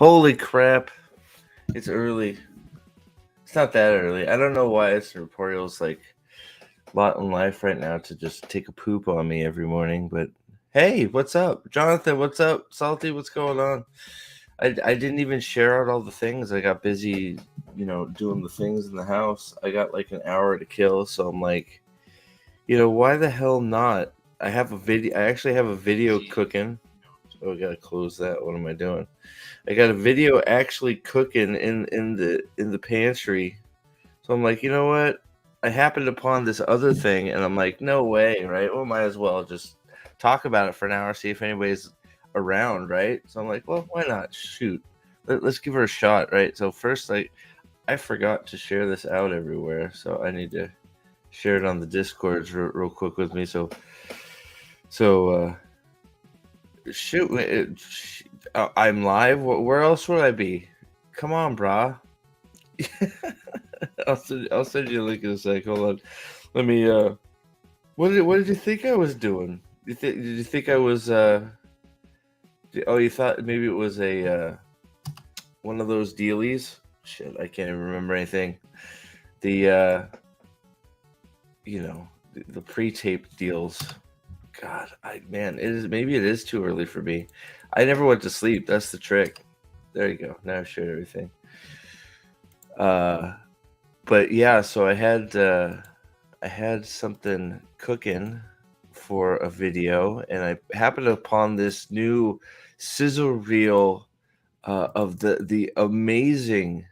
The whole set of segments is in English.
Holy crap. It's early. It's not that early. I don't know why it's Emporio's like lot in life right now to just take a poop on me every morning, but hey, what's up? Jonathan, what's up? Salty, what's going on? I didn't even share out all the things. I got busy, doing the things in the house. I got like an hour to kill, so I'm like, why the hell not? I actually have a video cooking. Oh, I gotta close that. What am I doing? I got a video actually cooking in the pantry. So I'm like, you know what? I happened upon this other thing, and I'm like, no way, right? Well, might as well just talk about it for an hour, see if anybody's around, right? So I'm like, well, why not? Shoot, let's give her a shot, right? So first, like, I forgot to share this out everywhere, so I need to share it on the Discords real quick with me. So shoot, I'm live. Where else would I be? Come on, brah. I'll send you a link in a sec. Hold on. Let me. What did you think I was doing? Did you think I was? Oh, you thought maybe it was a one of those dealies? Shit, I can't even remember anything. The the pre-taped deals. God, maybe it is too early for me. I never went to sleep. That's the trick. There you go. Now I've shared everything. But yeah, so I had something cooking for a video, and I happened upon this new sizzle reel of the amazing,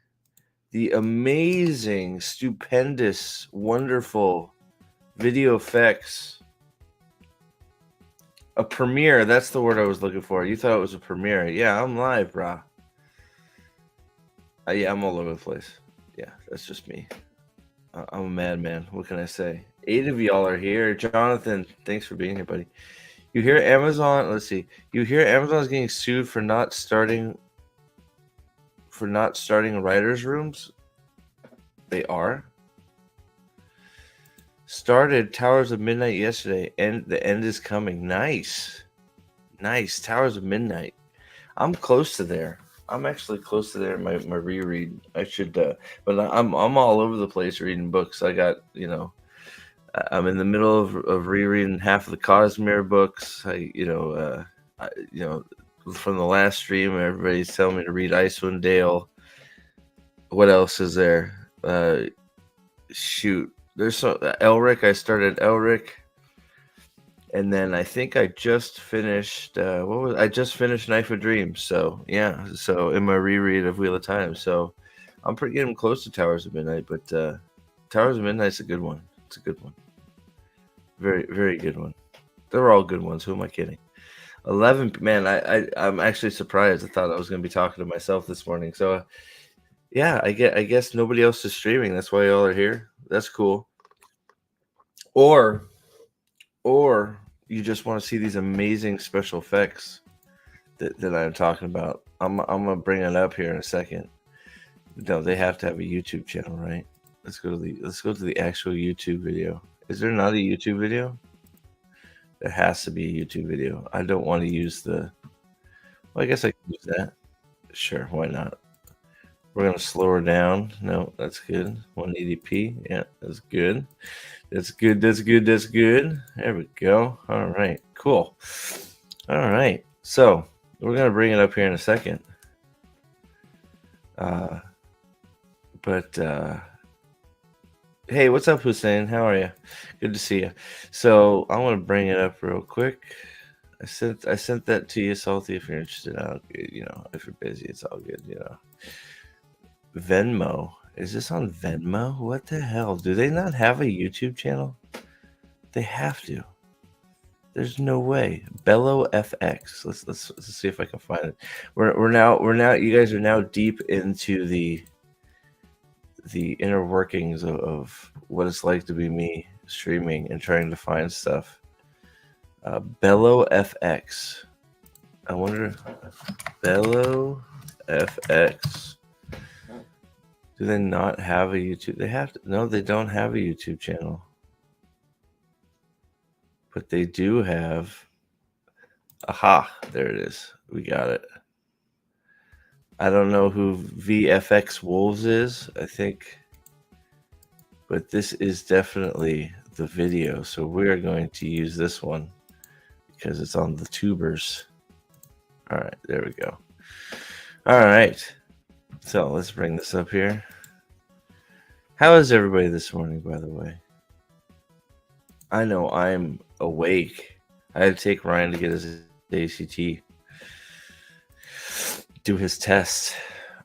stupendous, wonderful video effects. A premiere, that's the word I was looking for. You thought it was a premiere. Yeah, I'm live, brah. Yeah, I'm all over the place. Yeah, that's just me. I'm a madman. What can I say? 8 of y'all are here. Jonathan, thanks for being here, buddy. You hear Amazon? Let's see. You hear Amazon's getting sued for not starting writers' rooms? They are. Started Towers of Midnight yesterday, and the end is coming. Nice. Towers of Midnight. I'm close to there. I'm actually close to there in my reread. I should, but I'm all over the place reading books. I got, I'm in the middle of rereading half of the Cosmere books. From the last stream, everybody's telling me to read Icewind Dale. What else is there? Shoot, there's Elric. I started Elric, and then I think I just finished. I just finished Knife of Dreams. So yeah, so in my reread of Wheel of Time. So I'm pretty getting close to Towers of Midnight, but Towers of Midnight's a good one. It's a good one. Very, very good one. They're all good ones. Who am I kidding? 11, man. I'm actually surprised. I thought I was going to be talking to myself this morning. So, yeah, I guess nobody else is streaming. That's why y'all are here. That's cool. Or you just want to see these amazing special effects that I'm talking about. I'm gonna bring it up here in a second. No, they have to have a YouTube channel, right? Let's go to the actual YouTube video. Is there not a YouTube video? There has to be a YouTube video. I don't want to use the. Well, I guess I can use that. Sure, why not? We're gonna slow her down. No, that's good. 180p. Yeah, that's good. That's good. There we go. All right, cool. All right, so we're gonna bring it up here in a second. But hey, what's up, Hussein? How are you? Good to see you. So I'm gonna bring it up real quick. I sent that to you, Salty. If you're interested, if you're busy, it's all good. Venmo. Is this on Venmo? What the hell? Do they not have a YouTube channel? They have to. There's no way. Bello FX. Let's see if I can find it. We're now. You guys are now deep into the inner workings of what it's like to be me streaming and trying to find stuff. Bello FX. I wonder. Bello FX. Do they not have a YouTube? They have to. No, they don't have a YouTube channel. But they do have. Aha! There it is. We got it. I don't know who VFX Wolves is, I think, but this is definitely the video. So we're going to use this one because it's on the tubers. All right, there we go. All right, so let's bring this up here. How is everybody this morning, by the way? I know I'm awake. I had to take Ryan to get his ACT, do his test.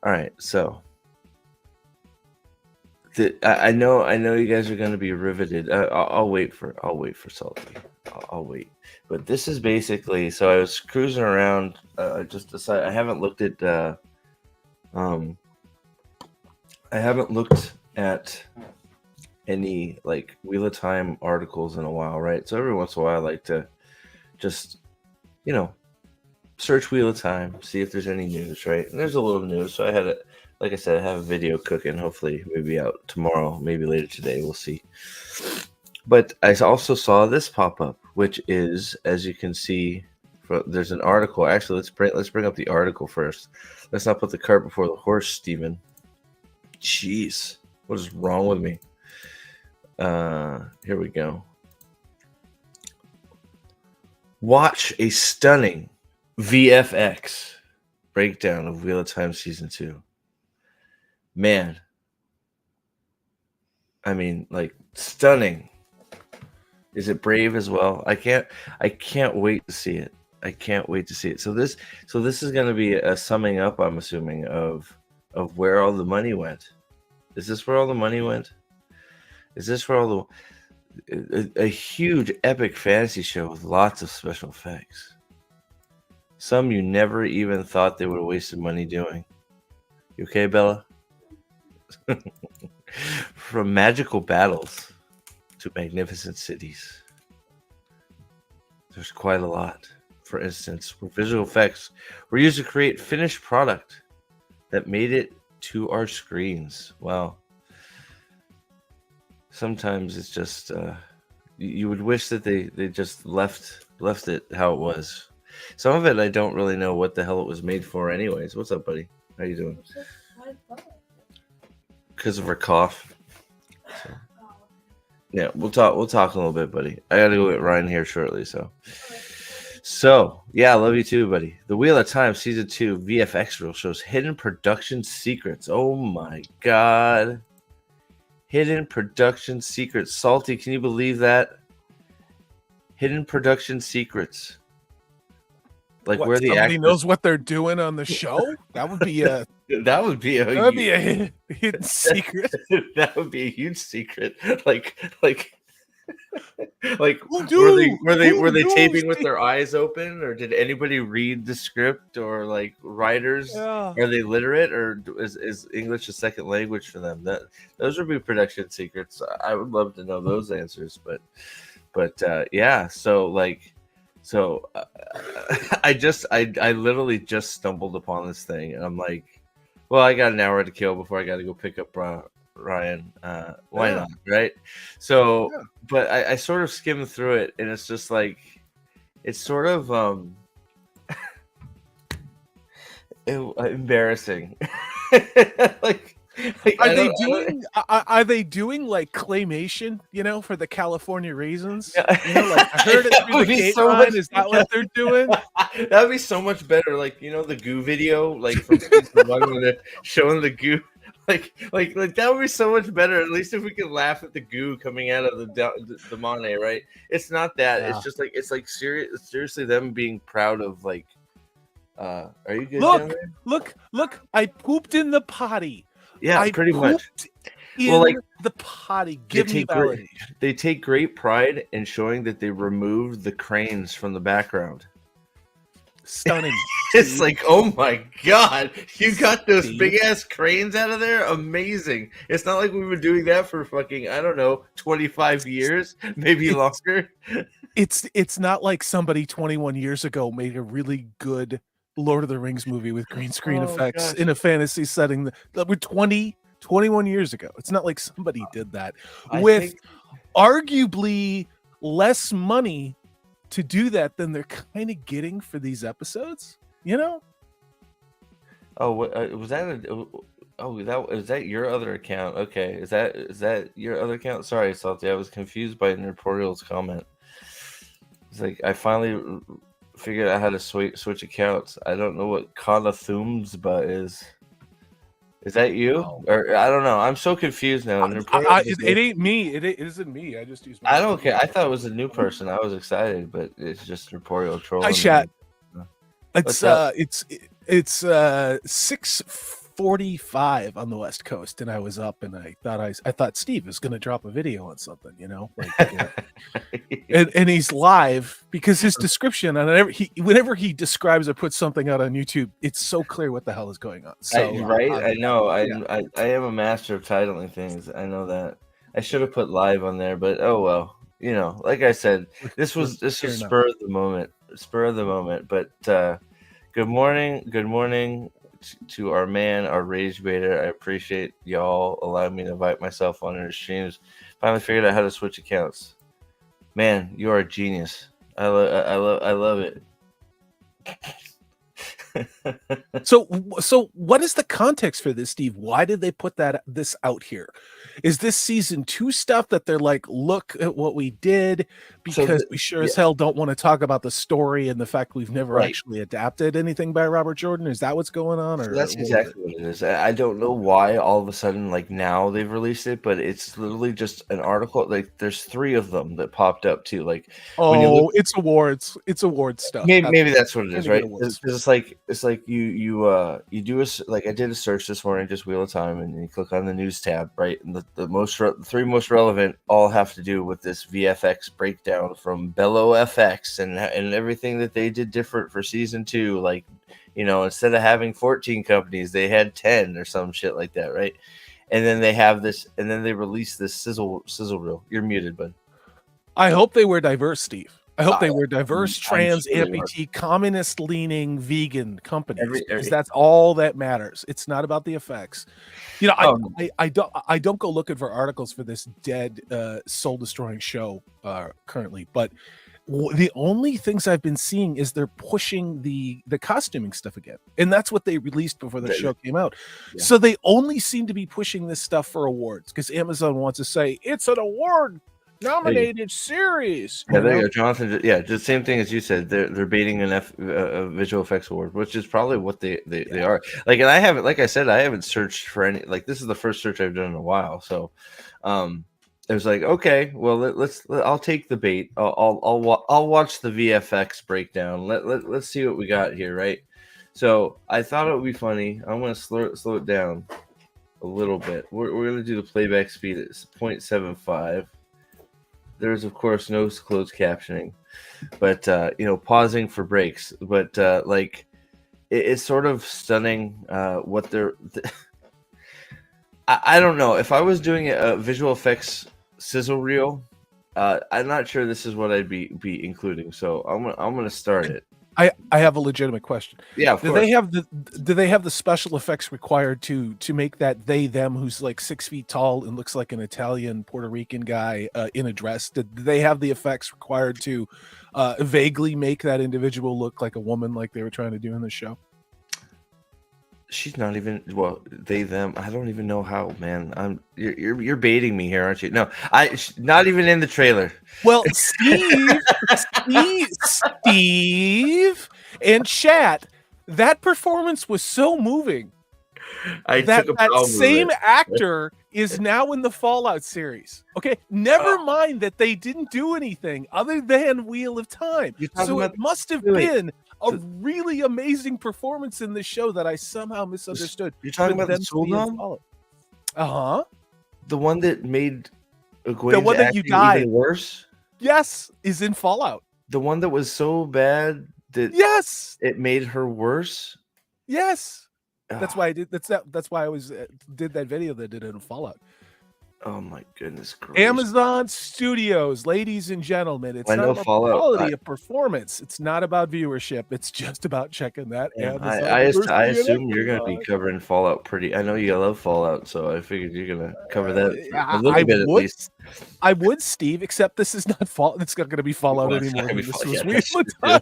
All right, so I know you guys are going to be riveted. I'll wait for Salty. I'll wait. But this is basically, so I was cruising around. I just decided I haven't looked at any like Wheel of Time articles in a while, right? So every once in a while I like to just, search Wheel of Time, see if there's any news, right? And there's a little news. So I had like I said, I have a video cooking, hopefully maybe out tomorrow, maybe later today, we'll see. But I also saw this pop up, which is, as you can see, there's an article. Actually, let's bring up the article first. Let's not put the cart before the horse, Steven. Jeez, what is wrong with me? Here we go. Watch a stunning VFX breakdown of Wheel of Time Season 2. Man, I mean, like, stunning. Is it brave as well? I can't wait to see it. I can't wait to see it. So this is going to be a summing up, I'm assuming, of where all the money went. Is this where all the money went? Is this where all a huge epic fantasy show with lots of special effects? Some you never even thought they would have wasted money doing. You okay, Bella? From magical battles to magnificent cities, there's quite a lot. For instance, where visual effects were used to create finished product that made it to our screens. Well, sometimes it's just you would wish that they just left it how it was. Some of it I don't really know what the hell it was made for anyways. What's up, buddy? How you doing? Because of her cough. So. Yeah, we'll talk a little bit, buddy. I gotta go get Ryan here shortly, so yeah, I love you too, buddy. The Wheel of Time Season 2 VFX reel shows hidden production secrets. Oh my god. Hidden production secrets. Salty, can you believe that? Hidden production secrets. Like what, where the somebody knows what they're doing on the show? That would be a hidden secret. That would be a huge secret. Like were they taping with their eyes open, or did anybody read the script, or like writers? Yeah. Are they literate, or is English a second language for them? Those would be production secrets. I would love to know those answers, but yeah. So I literally just stumbled upon this thing, and I'm like, well, I got an hour to kill before I got to go pick up Ryan. Why not, right? So, yeah. But I sort of skimmed through it, and it's just like, it's sort of embarrassing. Are they doing like claymation, for the California raisins? Like I heard it through the gate line. Is that what they're doing? That would be so much better. Like, the goo video, like from season 1 when they're showing the goo. Like that would be so much better. At least if we could laugh at the goo coming out of the Monet, right? It's not that. Yeah. It's like seriously them being proud of like. Are you good? Look! I pooped in the potty. Yeah, pretty much. Well, like the potty. They take great pride in showing that they removed the cranes from the background. Stunning. It's like, oh my god, you got those big ass cranes out of there? Amazing. It's not like we've been doing that for fucking, I don't know, 25 years, maybe longer. It's not like somebody 21 years ago made a really good Lord of the Rings movie with green screen effects in a fantasy setting that were 21 years ago. It's not like somebody did that with arguably less money to do that than they're kind of getting for these episodes, Oh, what was that? Oh, that is that your other account? Okay, is that your other account? Sorry, Salty, I was confused by Nerporial's comment. It's like I finally figured out how to switch accounts. I don't know what Kanathumsba is. Is that you? Oh. Or I don't know. I'm so confused now. It ain't me. It isn't me. I just use my. I don't care. I thought it was a new person. I was excited, but it's just Nerporial trolling. Hi, chat. What's up? It's 6:45 on the West Coast, and I was up, and I thought Steve was gonna drop a video on something, and he's live because his description on whenever he describes or puts something out on YouTube, it's so clear what the hell is going on. So I know. I am a master of titling things. I know that. I should have put live on there, but oh well. Like I said, this was spur of the moment. But good morning to our man, our rage baiter. I appreciate y'all allowing me to invite myself on your streams. Finally figured out how to switch accounts. Man, you are a genius. I love it. So what is the context for this, Steve? Why did they put this out here? Is this season 2 stuff that they're like, look at what we did, because we sure as hell don't want to talk about the story and the fact we've never actually adapted anything by Robert Jordan? Is that what's going on? Or that's exactly what it is. I don't know why all of a sudden, like now they've released it, but it's literally just an article. Like there's 3 of them that popped up too. Like it's awards stuff. Maybe that's what it is, right? It's like you do I did a search this morning, just Wheel of Time, and you click on the news tab, right? And the 3 most relevant all have to do with this VFX breakdown from Bellow FX and everything that they did different for season 2. Like, instead of having 14 companies, they had 10 or some shit like that, right? And then they have this, and then they release this sizzle reel. You're muted, bud. I hope they were diverse, Steve. I hope they were diverse, trans, amputee, communist-leaning, vegan companies, because that's all that matters. It's not about the effects. I don't go looking for articles for this dead, soul-destroying show currently, but the only things I've been seeing is they're pushing the costuming stuff again, and that's what they released before the show came out. Yeah. So they only seem to be pushing this stuff for awards because Amazon wants to say it's an award nominated series. Yeah, there you go, Jonathan. Yeah, just same thing as you said. They're baiting a visual effects award, which is probably what they are. Like, and I haven't, like I said, I haven't searched for any. Like, this is the first search I've done in a while. So, it was like, okay, well, I'll take the bait. I'll watch the VFX breakdown. Let's see what we got here, right? So I thought it would be funny. I'm gonna slow it down a little bit. We're gonna do the playback speed at 0.75. There's, of course, no closed captioning, but pausing for breaks. But it's sort of stunning what they're. I don't know if I was doing a visual effects sizzle reel. I'm not sure this is what I'd be including. So I'm gonna start it. I have a legitimate question. Yeah, do they have the special effects required to make that they them who's like 6 feet tall and looks like an Italian Puerto Rican guy in a dress? Did they have the effects required to vaguely make that individual look like a woman, like they were trying to do in the show? She's not even they them. I don't even know how, man. You're baiting me here, aren't you? No, not even in the trailer. Well, Steve, and chat. That performance was so moving. That same actor is now in the Fallout series. Okay, never mind that they didn't do anything other than Wheel of Time. So it must have been a really amazing performance in the show that I somehow misunderstood. You're talking about the Soul? The one that made the one that you died even worse. Yes, is in Fallout. The one that was so bad that it made her worse. Yes, that's why I did. That's why I did that video that did it in Fallout. Oh my goodness gracious. Amazon Studios, ladies and gentlemen, it's not about quality of performance. It's not about viewership. It's just about checking that. I assume you're going to be covering Fallout I know you love Fallout, so I figured you're going to cover that a little bit at least. I would, Steve, except this is not Fallout. It's not going to be Fallout anymore. This was Wheel of Time.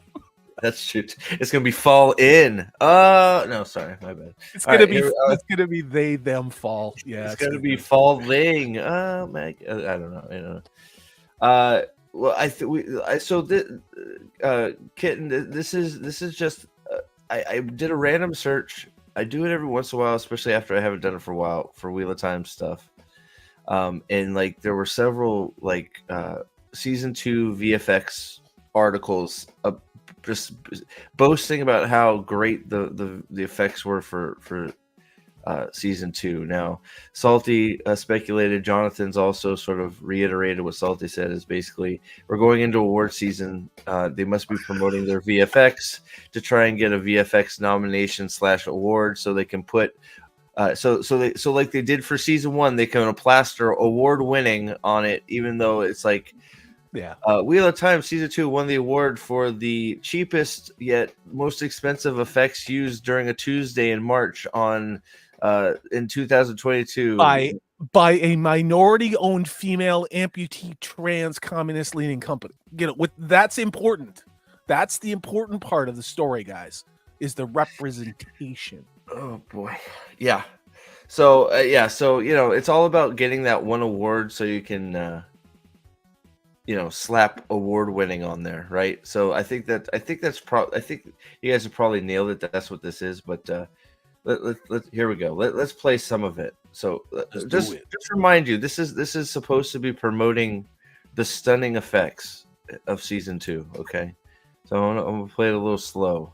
That's true. It's gonna be fall in. No, sorry, my bad. It's All gonna right, be it's gonna be they them fall. Yeah, it's gonna be falling. Man, I don't know. You know. Well, Kitten. This is just. I did a random search. I do it every once in a while, especially after I haven't done it for a while for Wheel of Time stuff. And like there were several like season 2 VFX articles just boasting about how great the effects were for season 2. Now Salty speculated, Jonathan's also sort of reiterated what Salty said, is basically we're going into award season, they must be promoting their VFX to try and get a VFX nomination / award so they can put so like they did for season 1, they can plaster award winning on it, even though it's like Wheel of Time season 2 won the award for the cheapest yet most expensive effects used during a Tuesday in March in 2022 by a minority-owned female amputee trans communist-leaning company. You know, that's important. That's the important part of the story, guys, is the representation. Oh boy, yeah. So so you know, it's all about getting that one award so you can slap award winning on there, right? So I think you guys have probably nailed it. That's what this is, but let here we go. Let's play some of it. So just remind you, this is supposed to be promoting the stunning effects of season 2. Okay, so I'm gonna play it a little slow.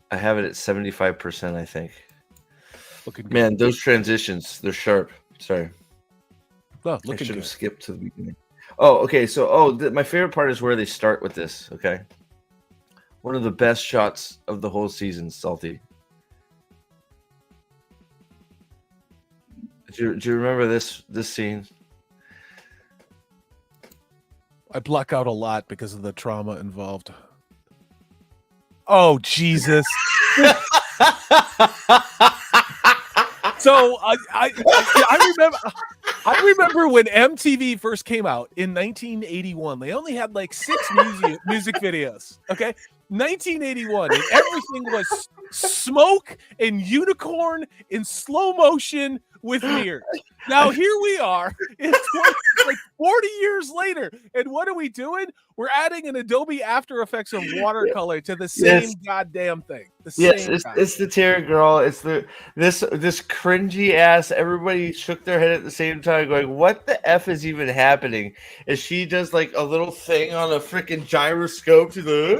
I have it at 75%, I think. Man, those transitions, they're sharp. Sorry. Oh, I should have skipped to the beginning. Oh, okay. So, my favorite part is where they start with this. Okay. One of the best shots of the whole season, Salty. Do you remember this scene? I black out a lot because of the trauma involved. Oh, Jesus. So I remember when MTV first came out in 1981. They only had like 6 music videos. Okay, 1981, and everything was smoke and unicorn in slow motion with mirrors. Now here we are, it's like 40 years later, and what are we doing? We're adding an Adobe After Effects of watercolor to the same goddamn thing. It's the Terry Girl. It's this cringy ass. Everybody shook their head at the same time, going, "What the f is even happening?" As she does like a little thing on a freaking gyroscope to the.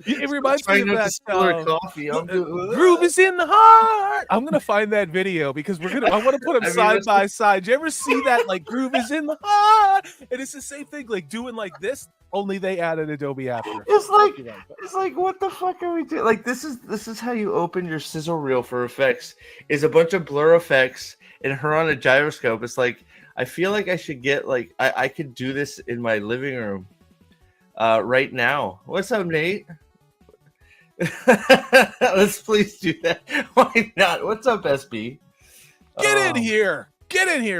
It reminds me of that coffee. Groove is in the heart. I'm gonna find that video because I want to put them side by side. Do you ever see that? Like Groove is in the heart, and it's the same thing. Like doing like this, only they added Adobe After. It's like what the fuck are we doing? Like this is how you open your sizzle reel for effects. Is a bunch of blur effects and her on a gyroscope. It's like I feel like I should get like I could do this in my living room right now. What's up, Nate? Let's please do that. Why not? What's up, SB? Get in here,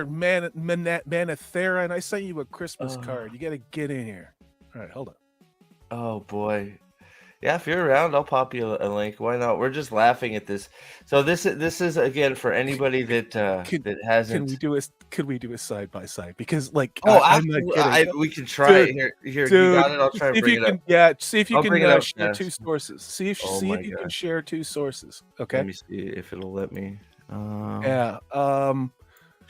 Manethera, and I sent you a Christmas card. You got to get in here. All right, hold on. Oh boy, yeah. If you're around, I'll pop you a link. Why not? We're just laughing at this. So this is again for anybody that that hasn't. Could we do a side by side? Because like, I'm not kidding. We can try it here. Dude, you got it. I'll try and bring it up. Yeah, see if you can share 2 sources. See if you can share 2 sources. Okay. Let me see if it'll let me.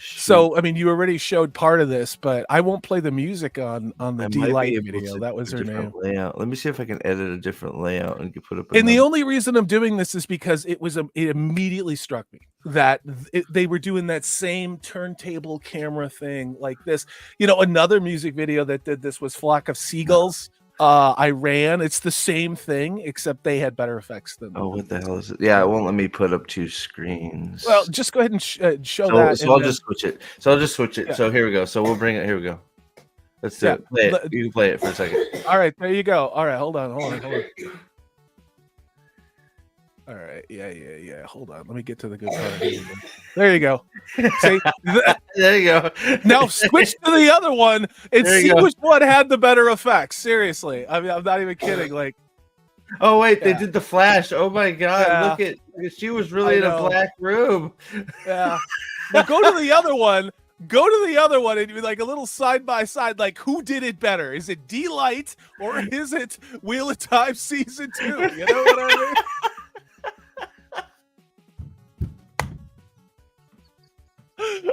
So I mean, you already showed part of this, but I won't play the music on the D-Light video. That was her name. Layout. Let me see if I can edit a different layout and put up. And the only reason I'm doing this is because it immediately struck me that they were doing that same turntable camera thing like this. You know, another music video that did this was Flock of Seagulls. Iran. It's the same thing, except they had better effects than. Oh, what the hell is it? Yeah, it won't let me put up 2 screens. Well, just go ahead and show that. So I'll just switch it. Yeah. So here we go. So we'll bring it. Here we go. Let's do it. Play it. You can play it for a second. All right, there you go. All right, hold on. All All right. Yeah. Hold on. Let me get to the good part. There you go. See, there you go. Now switch to the other one and see which one had the better effects. Seriously, I mean, I'm not even kidding. Like, oh wait, they did the flash. Oh my god, Yeah. look at she was really in a black room. Yeah. Now go to the other one. Go to the other one and be like a little side by side. Like, who did it better? Is it D-Light or is it Wheel of Time season 2? You know what I mean?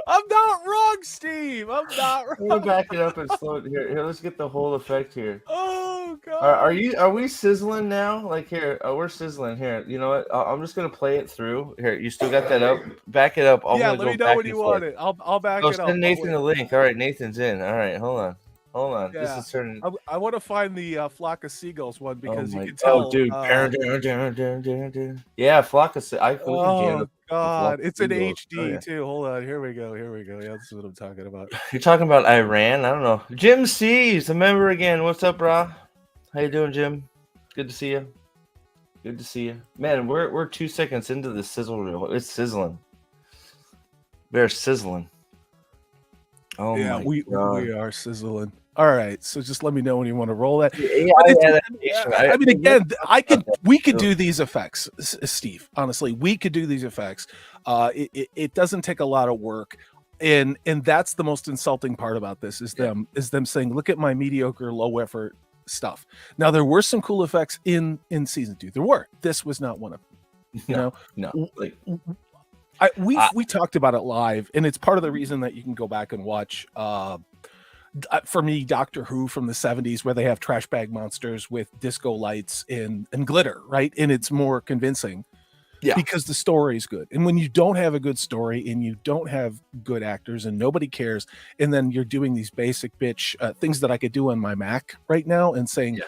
I'm not wrong, Steve. I'm not wrong. Let me back it up and slow it here. Let's get the whole effect here. Oh god. Are we sizzling now? Like here, we're sizzling here. You know what? I'm just gonna play it through. Here, you still got that up? Back it up. Let me know when you want it. I'll back it up. Send Nathan the link. All right, Nathan's in. All right, hold on. Yeah. This is turning. I want to find the Flock of Seagulls one because you can tell. Oh, dude. Yeah, Flock of Seagulls. Oh god, it's in HD too. Hold on. Here we go. Yeah, this is what I'm talking about. You're talking about Iran? I don't know. Jim C's a member again. What's up, brah? How you doing, Jim? Good to see you. Good to see you, man. We're 2 seconds into the sizzle reel. It's sizzling. They're sizzling. Oh yeah, we are sizzling. All right, so just let me know when you want to roll that. I mean, again, we could do these effects, Steve. Honestly, we could do these effects. It doesn't take a lot of work, and that's the most insulting part about this is them saying, "Look at my mediocre, low effort stuff." Now, there were some cool effects in season 2. There were. This was not one of them. You know, no. Like, we talked about it live, and it's part of the reason that you can go back and watch. For me, Doctor Who from the 70s, where they have trash bag monsters with disco lights and glitter, right? And it's more convincing, because the story is good. And when you don't have a good story and you don't have good actors and nobody cares, and then you're doing these basic bitch things that I could do on my Mac right now and saying,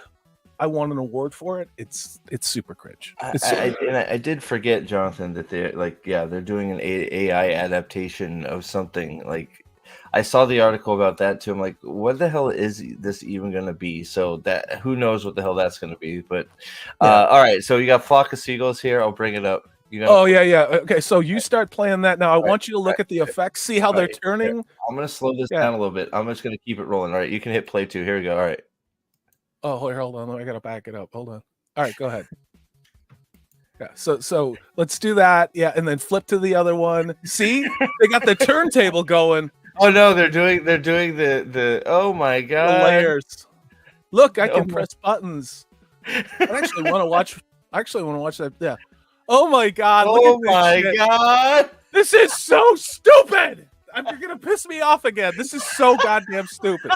I want an award for it. It's super cringe. I did forget, Jonathan, that they're doing an AI adaptation of something. Like, I saw the article about that too. I'm like, what the hell is this even going to be? So that who knows what the hell that's going to be? But all right, so you got Flock of Seagulls here. I'll bring it up. You know? Oh yeah. Okay, so you start playing that now. I want you to look at the effects, see how they're turning. Here. I'm going to slow this down a little bit. I'm just going to keep it rolling. All right, you can hit play too. Here we go. All right. Oh, hold on. I got to back it up. Hold on. All right, go ahead. Yeah, so let's do that. Yeah, and then flip to the other one. See, they got the turntable going. Oh no, they're doing the oh my god, the layers. Look, I can press buttons. I actually want to watch that. Yeah. Oh my god. Oh my god. This is so stupid. You're gonna piss me off again. This is so goddamn stupid.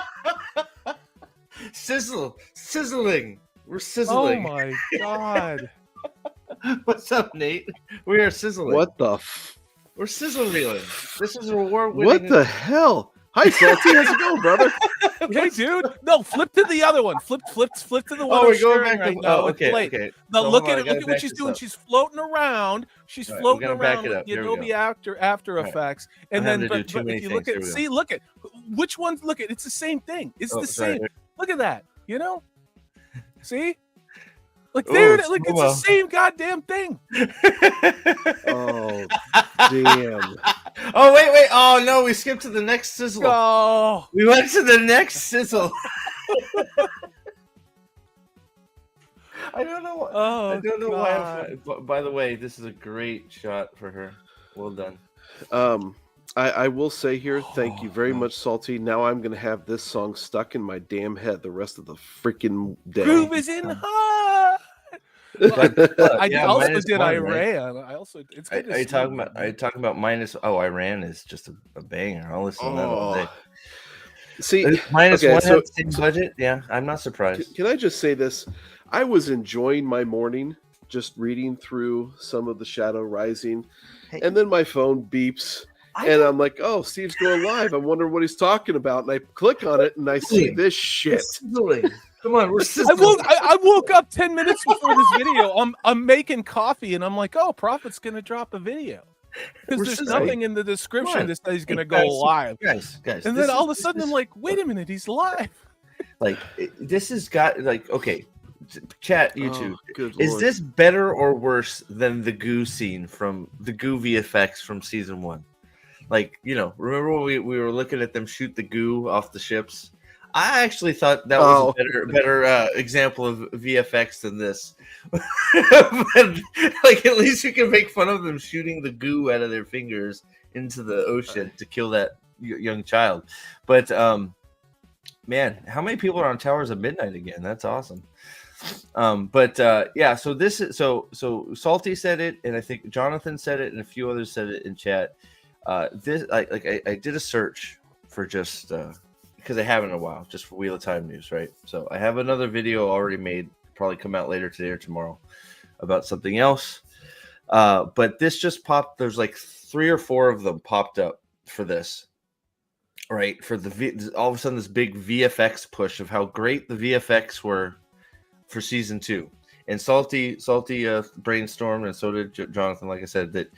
Sizzling. We're sizzling. Oh my god. What's up, Nate? We are sizzling. What the? We're sizzle reeling. This is a reward. What the hell? Hi, Salty. How's it going, brother? Hey, dude. No, flip to the other one. Flip to the one. Oh, we're going back right to. now. Oh, okay. Now so look at what she's doing. She's floating around. She's floating around with the Adobe After Effects. And then, but if you look at, look at which ones. Look at, it's the same thing. It's the same. Look at that. You know. See. Like there, it's the same goddamn thing. Oh, damn. Oh, wait. Oh, no, we skipped to the next sizzle. Oh. We went to the next sizzle. I don't know. I don't know why. By the way, this is a great shot for her. Well done. I will say here, thank you very much, Salty. Now I'm going to have this song stuck in my damn head the rest of the freaking day. Groove is in hot. I also did Iran. I also. It's good. Are you talking about minus? Oh, Iran is just a banger. I'll listen to that all day. See, minus one so, budget. Yeah, I'm not surprised. Can I just say this? I was enjoying my morning, just reading through some of the Shadow Rising, and then my phone beeps. And I'm like, oh, Steve's going live. I wonder what he's talking about. And I click on it and I see this shit. Come on, we're sizzling. I woke up 10 minutes before this video. I'm making coffee and I'm like, oh, Prophet's going to drop a video. Because there's nothing in the description that says he's going to go live. Guys. And then all of a sudden I'm like, wait a minute, he's live. Like, this has got, like, okay. chat YouTube. Good Is Lord. this better or worse than the goo scene from the goo VFX from season 1? Like, remember when we were looking at them shoot the goo off the ships? I actually thought that was a better example of VFX than this. But, like, at least you can make fun of them shooting the goo out of their fingers into the ocean to kill that young child. But man, how many people are on Towers of Midnight again? That's awesome. Yeah, so this is so Salty said it, and I think Jonathan said it, and a few others said it in chat. This I did a search for just because I haven't in a while, just for Wheel of Time news, right? So I have another video already made, probably come out later today or tomorrow, about something else. But this just popped. There's like 3 or 4 of them popped up for this, right? For all of a sudden this big VFX push of how great the VFX were for season 2. And Salty brainstormed, and so did Jonathan. Like I said, that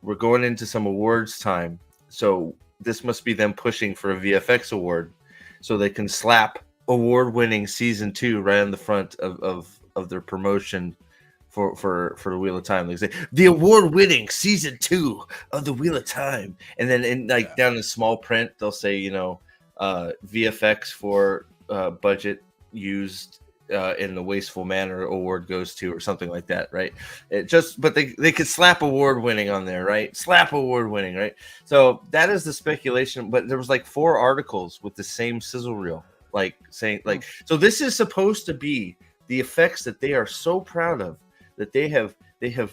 we're going into some awards time, so this must be them pushing for a VFX award, so they can slap award-winning season 2 right on the front of their promotion for the Wheel of Time. They say the award-winning season 2 of the Wheel of Time, and then down in small print they'll say VFX for budget used in the wasteful manner award goes to, or something like that, right? But they could slap award winning on there, right? Slap award winning, right? So that is the speculation. But there was like 4 articles with the same sizzle reel, like saying so this is supposed to be the effects that they are so proud of, that they have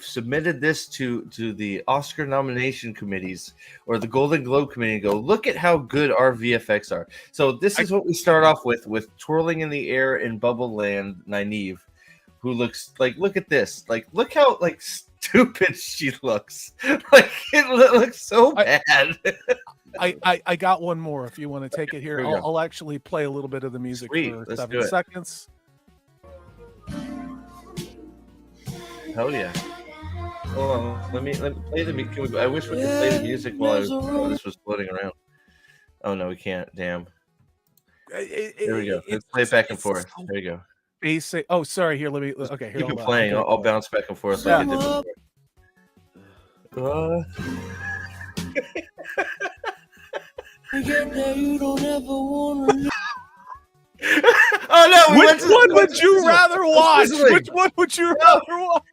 submitted this to the Oscar nomination committees or the Golden Globe committee and go, look at how good our VFX are. So this is what we start off with twirling in the air in Bubble Land, Nynaeve, who looks like, look at this, like, look how like stupid she looks. Like, it looks so bad. I got one more if you want to take it here. I'll actually play a little bit of the music. Sweet. For Let's 7 seconds. Hell yeah. Hold on. Let me play the music. I wish we could play the music while this was floating around. Oh no, we can't. Damn. There we go. Let's play it back and forth. There you go. Basic. Oh, sorry. Here, let me. Okay, here. Keep it playing. I'll bounce back and forth like I did before. You don't ever wanna. Oh no! Which one would you rather watch? Which one would you rather watch?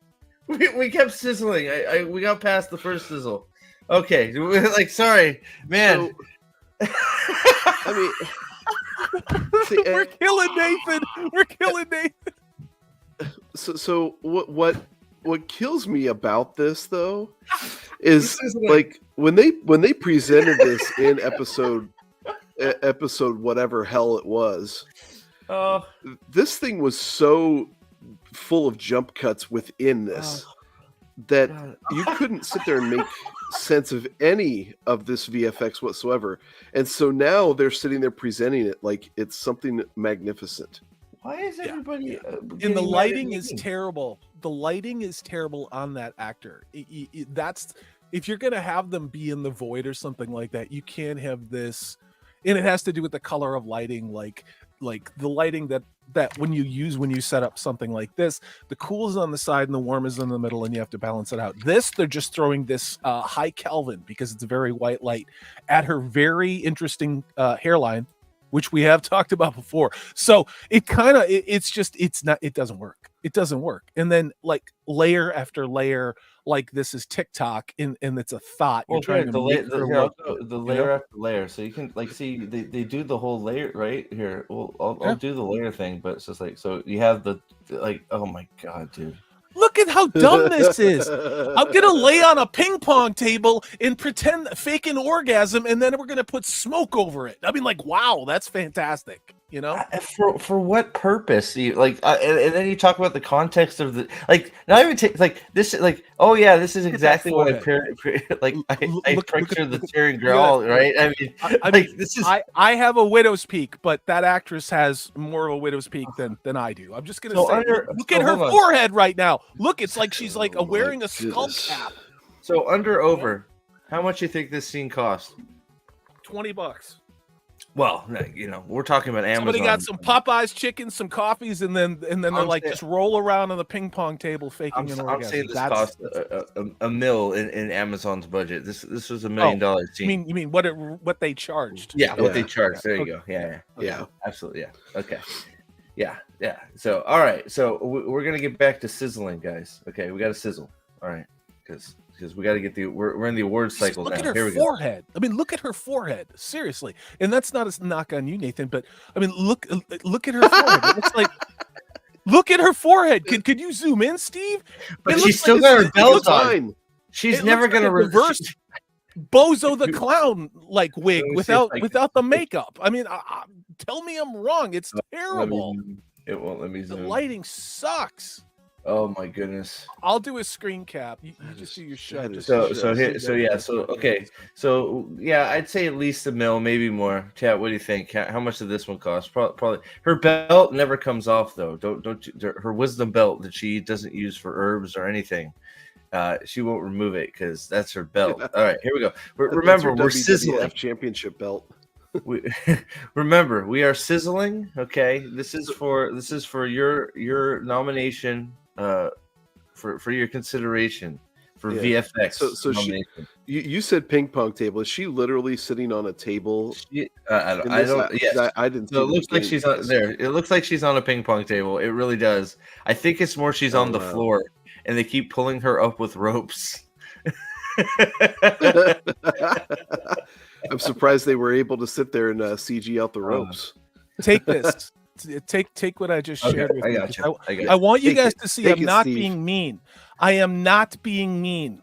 We kept sizzling. We got past the first sizzle. Okay, like, sorry, man. So, I mean, see, we're killing Nathan. We're killing Nathan. So what kills me about this though is like when they presented this in episode whatever hell it was. This thing was so full of jump cuts within this that you couldn't sit there and make sense of any of this VFX whatsoever. And so now they're sitting there presenting it like it's something magnificent. Why is everybody? And the lighting is terrible. The lighting is terrible on that actor. That's, if you're gonna have them be in the void or something like that, you can't have this. And it has to do with the color of lighting, like the lighting that when you set up something like this, the cool is on the side and the warm is in the middle, and you have to balance it out. This, they're just throwing this high Kelvin, because it's a very white light, at her very interesting hairline, which we have talked about before. So it doesn't work. It doesn't work. And then like layer after layer, like this is TikTok, and it's a thought. You're trying to make the layer after layer. So you can like see they do the whole layer right here. Well, I'll do the layer thing, but it's just like, so you have the like, oh my god, dude. Look at how dumb this is. I'm gonna lay on a ping pong table and pretend fake an orgasm, and then we're gonna put smoke over it. I mean, like, wow, that's fantastic. You know, for what purpose? And then you talk about the context of the, like, not even like this, like, oh yeah, this is exactly what I picture the tearing girl, right? I mean, this is. I have a widow's peak, but that actress has more of a widow's peak than I do. I'm just gonna say, look at her forehead right now. Look, it's like she's like wearing a skull cap. So under over, how much you think this scene cost? $20. Well, we're talking about Amazon. Somebody got some Popeyes chicken, some coffees, and then they're like just roll around on the ping pong table faking an orgasm. I'm saying this cost a mil in Amazon's budget. This was $1 million scene. You mean what they charged? Yeah, what they charged. There you go. Yeah, absolutely. Yeah. Okay. Yeah. So, all right. So we're gonna get back to sizzling, guys. Okay, we got to sizzle. All right, because we got to get we're in the awards cycle now. Look at her forehead. I mean, look at her forehead. Seriously, and that's not a knock on you, Nathan, but I mean, look at her forehead. It's like, look at her forehead. Could you zoom in, Steve? But she's still got her belt on. She's never gonna reverse Bozo the Clown like wig without the makeup. I mean, tell me I'm wrong. It's terrible. It won't let me zoom. The lighting sucks. Oh my goodness! I'll do a screen cap. You just do your shot. So I'd say at least $1 million, maybe more. Chat, what do you think? How much did this one cost? Probably. Her belt never comes off though. Don't her wisdom belt that she doesn't use for herbs or anything. She won't remove it because that's her belt. All right, here we go. Remember, we're sizzling. Championship belt. Remember, we are sizzling. Okay, this is for your nomination. For your consideration for VFX. So you said ping pong table. Is she literally sitting on a table? I don't. Yes, I didn't. So it looks like she's on there. It looks like she's on a ping pong table. It really does. I think it's more she's on the floor, and they keep pulling her up with ropes. I'm surprised they were able to sit there and CG out the ropes. Take this. Take what I just shared with you. I want you guys to see I'm not being mean. I am not being mean.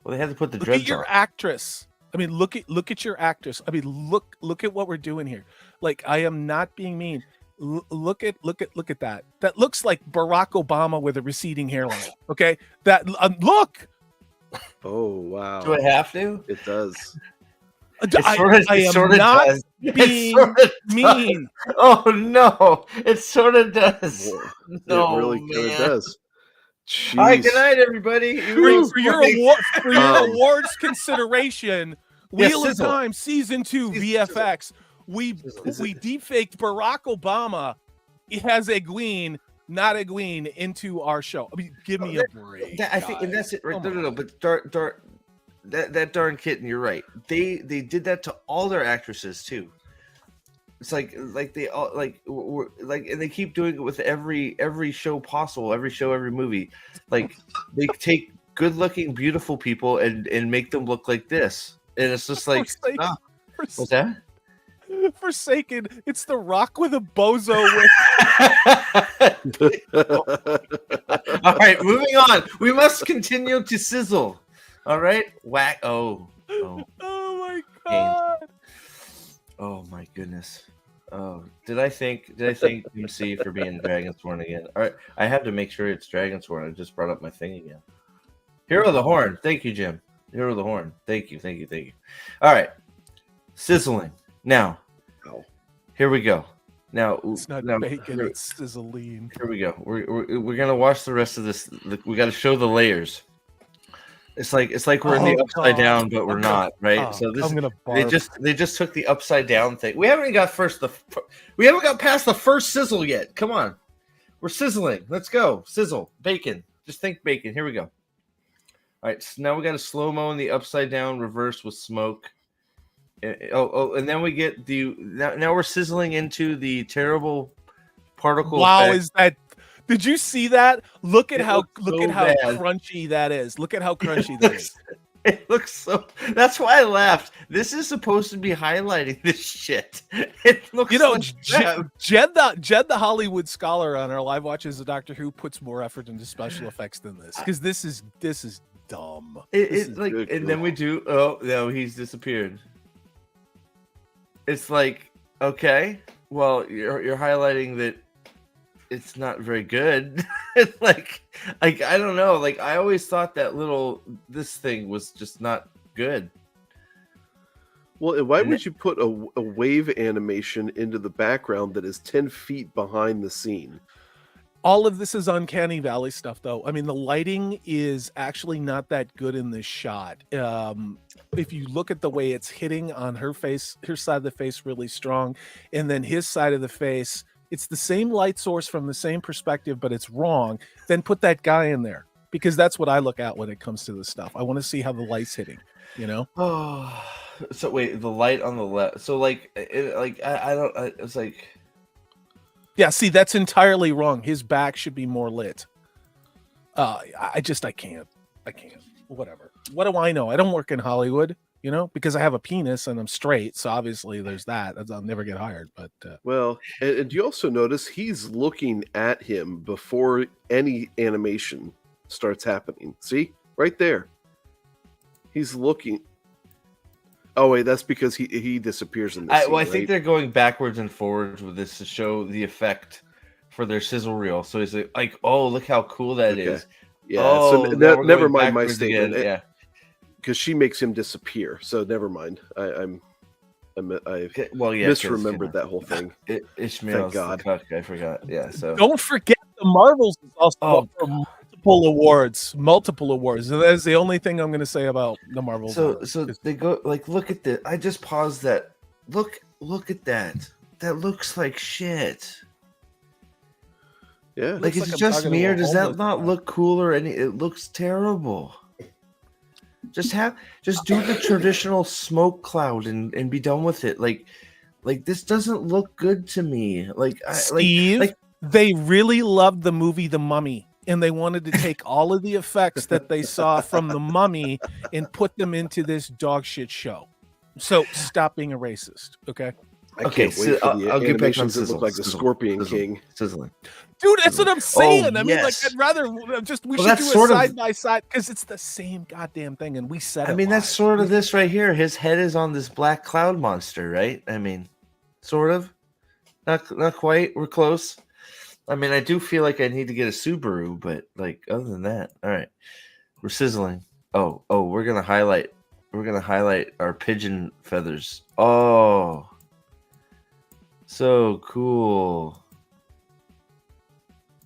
Well, they had to put the dreads on. Look at your actress. I mean, look at your actress. I mean, look at what we're doing here. Like, I am not being mean. Look at that. That looks like Barack Obama with a receding hairline. Okay, that look. Oh wow! Do I have to? It does. I am not being mean. Oh no, it sort of does. No, it really kind of does. Jeez. All right, good night, everybody. For your awards consideration, Wheel of Time Season 2 VFX. We deepfaked Barack Obama. It has a Gween, not a Gween, into our show. I mean, give me a break. I think, and that's it. Right? No. But that darn kitten, you're right. They did that to all their actresses too. It's like they all and they keep doing it with every show possible, every movie. Like they take good looking, beautiful people and make them look like this, and it's just like what's that? Forsaken. It's The Rock with a bozo with. All right, moving on. We must continue to sizzle. All right, whack. Oh my god. Oh my goodness. Oh, did I thank MC for being Dragonsworn again? All right, I have to make sure it's Dragonsworn. I just brought up my thing again. Hero of the Horn. Thank you, Jim. Hero of the Horn. Thank you. All right, sizzling. Now, here we go. Now it's not bacon, it's sizzling. Here we go. We're gonna watch the rest of this. We got to show the layers. It's like we're in the upside down, but we're not, right? So this they just took the upside down thing. We haven't got past the first sizzle yet. Come on, we're sizzling. Let's go, sizzle bacon. Just think bacon. Here we go. All right, so now we got a slow mo in the upside down reverse with smoke. And then we get now we're sizzling into the terrible particle. Wow, effect. Is that? Did you see that? Look at how crunchy that is. Look at how crunchy that is. It looks so. That's why I laughed. This is supposed to be highlighting this shit. It looks. Jed the Hollywood scholar on our live watches of Doctor Who puts more effort into special effects than this because this is dumb. And then we do. Oh no, he's disappeared. It's like, okay, well, you're highlighting that it's not very good. like I don't know. Like I always thought that this thing was just not good. Well, why would you put a wave animation into the background that is 10 feet behind the scene? All of this is Uncanny Valley stuff, though. I mean, the lighting is actually not that good in this shot. if you look at the way it's hitting on her face, her side of the face really strong, and then his side of the face, it's the same light source from the same perspective, but it's wrong, then put that guy in there. Because that's what I look at when it comes to this stuff. I want to see how the light's hitting, you know? Oh, so wait, the light on the left. So like, I don't. It's like, Yeah, see, that's entirely wrong. His back should be more lit. I can't. Whatever. What do I know? I don't work in Hollywood, you know, because I have a penis and I'm straight. So obviously there's that. I'll never get hired. But well, and you also notice he's looking at him before any animation starts happening. See, right there, he's looking. Oh wait, that's because he disappears in this. I think they're going backwards and forwards with this to show the effect for their sizzle reel. So he's like, oh, look how cool that is. Yeah. Oh, so now we're never going mind my backwards statement. again. Yeah. Because she makes him disappear. So never mind. I misremembered that whole thing. Ishmael's Thank God. the cuck, I forgot. Yeah. So don't forget the Marvels is also up for multiple awards. And that's the only thing I'm going to say about the Marvels. So they go like, look at this. I just paused that. Look at that. That looks like shit. Yeah. Like, is it just me, or does that not look cool or any? It looks terrible. Just do the traditional smoke cloud and be done with it. Like this doesn't look good to me. Steve, they really loved the movie The Mummy, and they wanted to take all of the effects that they saw from The Mummy and put them into this dog shit show. So stop being a racist, okay? I can't wait for the animations that look like the Scorpion King. Sizzling. Dude, that's what I'm saying. I mean, like, yes. I'd rather we should do a side by side because it's the same goddamn thing, and we said I mean, that's sort of this right here. His head is on this black cloud monster, right? I mean, sort of. Not quite. We're close. I mean, I do feel like I need to get a Subaru, but like other than that, all right. We're sizzling. Oh, we're gonna highlight our pigeon feathers. Oh. So cool.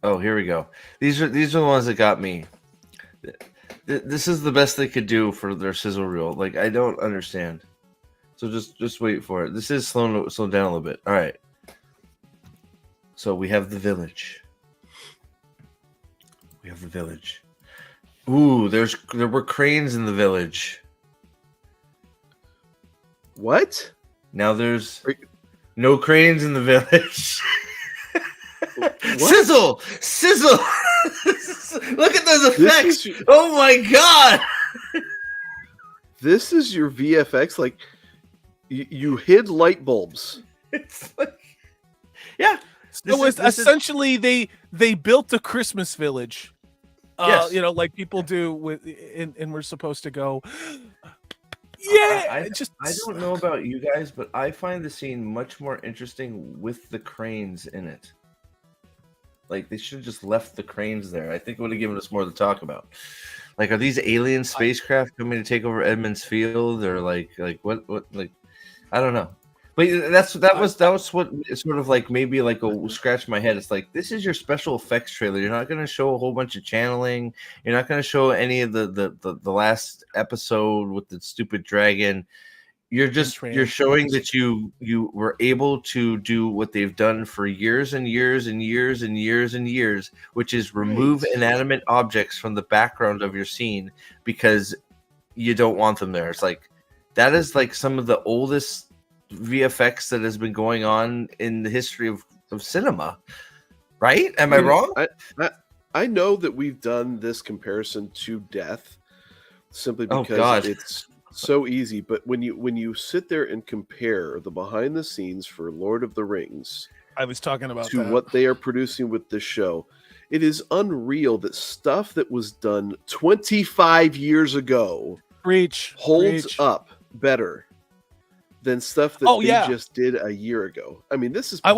Oh, here we go. These are the ones that got me. This is the best they could do for their sizzle reel. Like, I don't understand. So just wait for it. This is slow down a little bit. All right. So we have the village. Ooh, there were cranes in the village. What? Now there's no cranes in the village. Sizzle! Look at those effects! Oh my god! This is your VFX? Like, you hid light bulbs. It's like, yeah. So essentially they built a Christmas village. Yes. You know, like people do with, and we're supposed to go. Yeah, I don't know about you guys, but I find the scene much more interesting with the cranes in it. Like, they should have just left the cranes there. I think it would have given us more to talk about. Like, are these alien spacecraft coming to take over Edmonds Field, or like what like, I don't know. But that was what it's sort of like, maybe like a scratch my head. It's like, this is your special effects trailer. You're not going to show a whole bunch of channeling. You're not going to show any of the last episode with the stupid dragon. You're showing that you were able to do what they've done for years and years and years and years and years, which is remove inanimate objects from the background of your scene because you don't want them there. It's like, that is like some of the oldest VFX that has been going on in the history of cinema, right? Am I wrong? I know that we've done this comparison to death simply because it's so easy, but when you sit there and compare the behind the scenes for Lord of the Rings, I was talking about to what they are producing with this show, it is unreal that stuff that was done 25 years ago holds up better than stuff that they just did a year ago. I mean, this is pathetic. I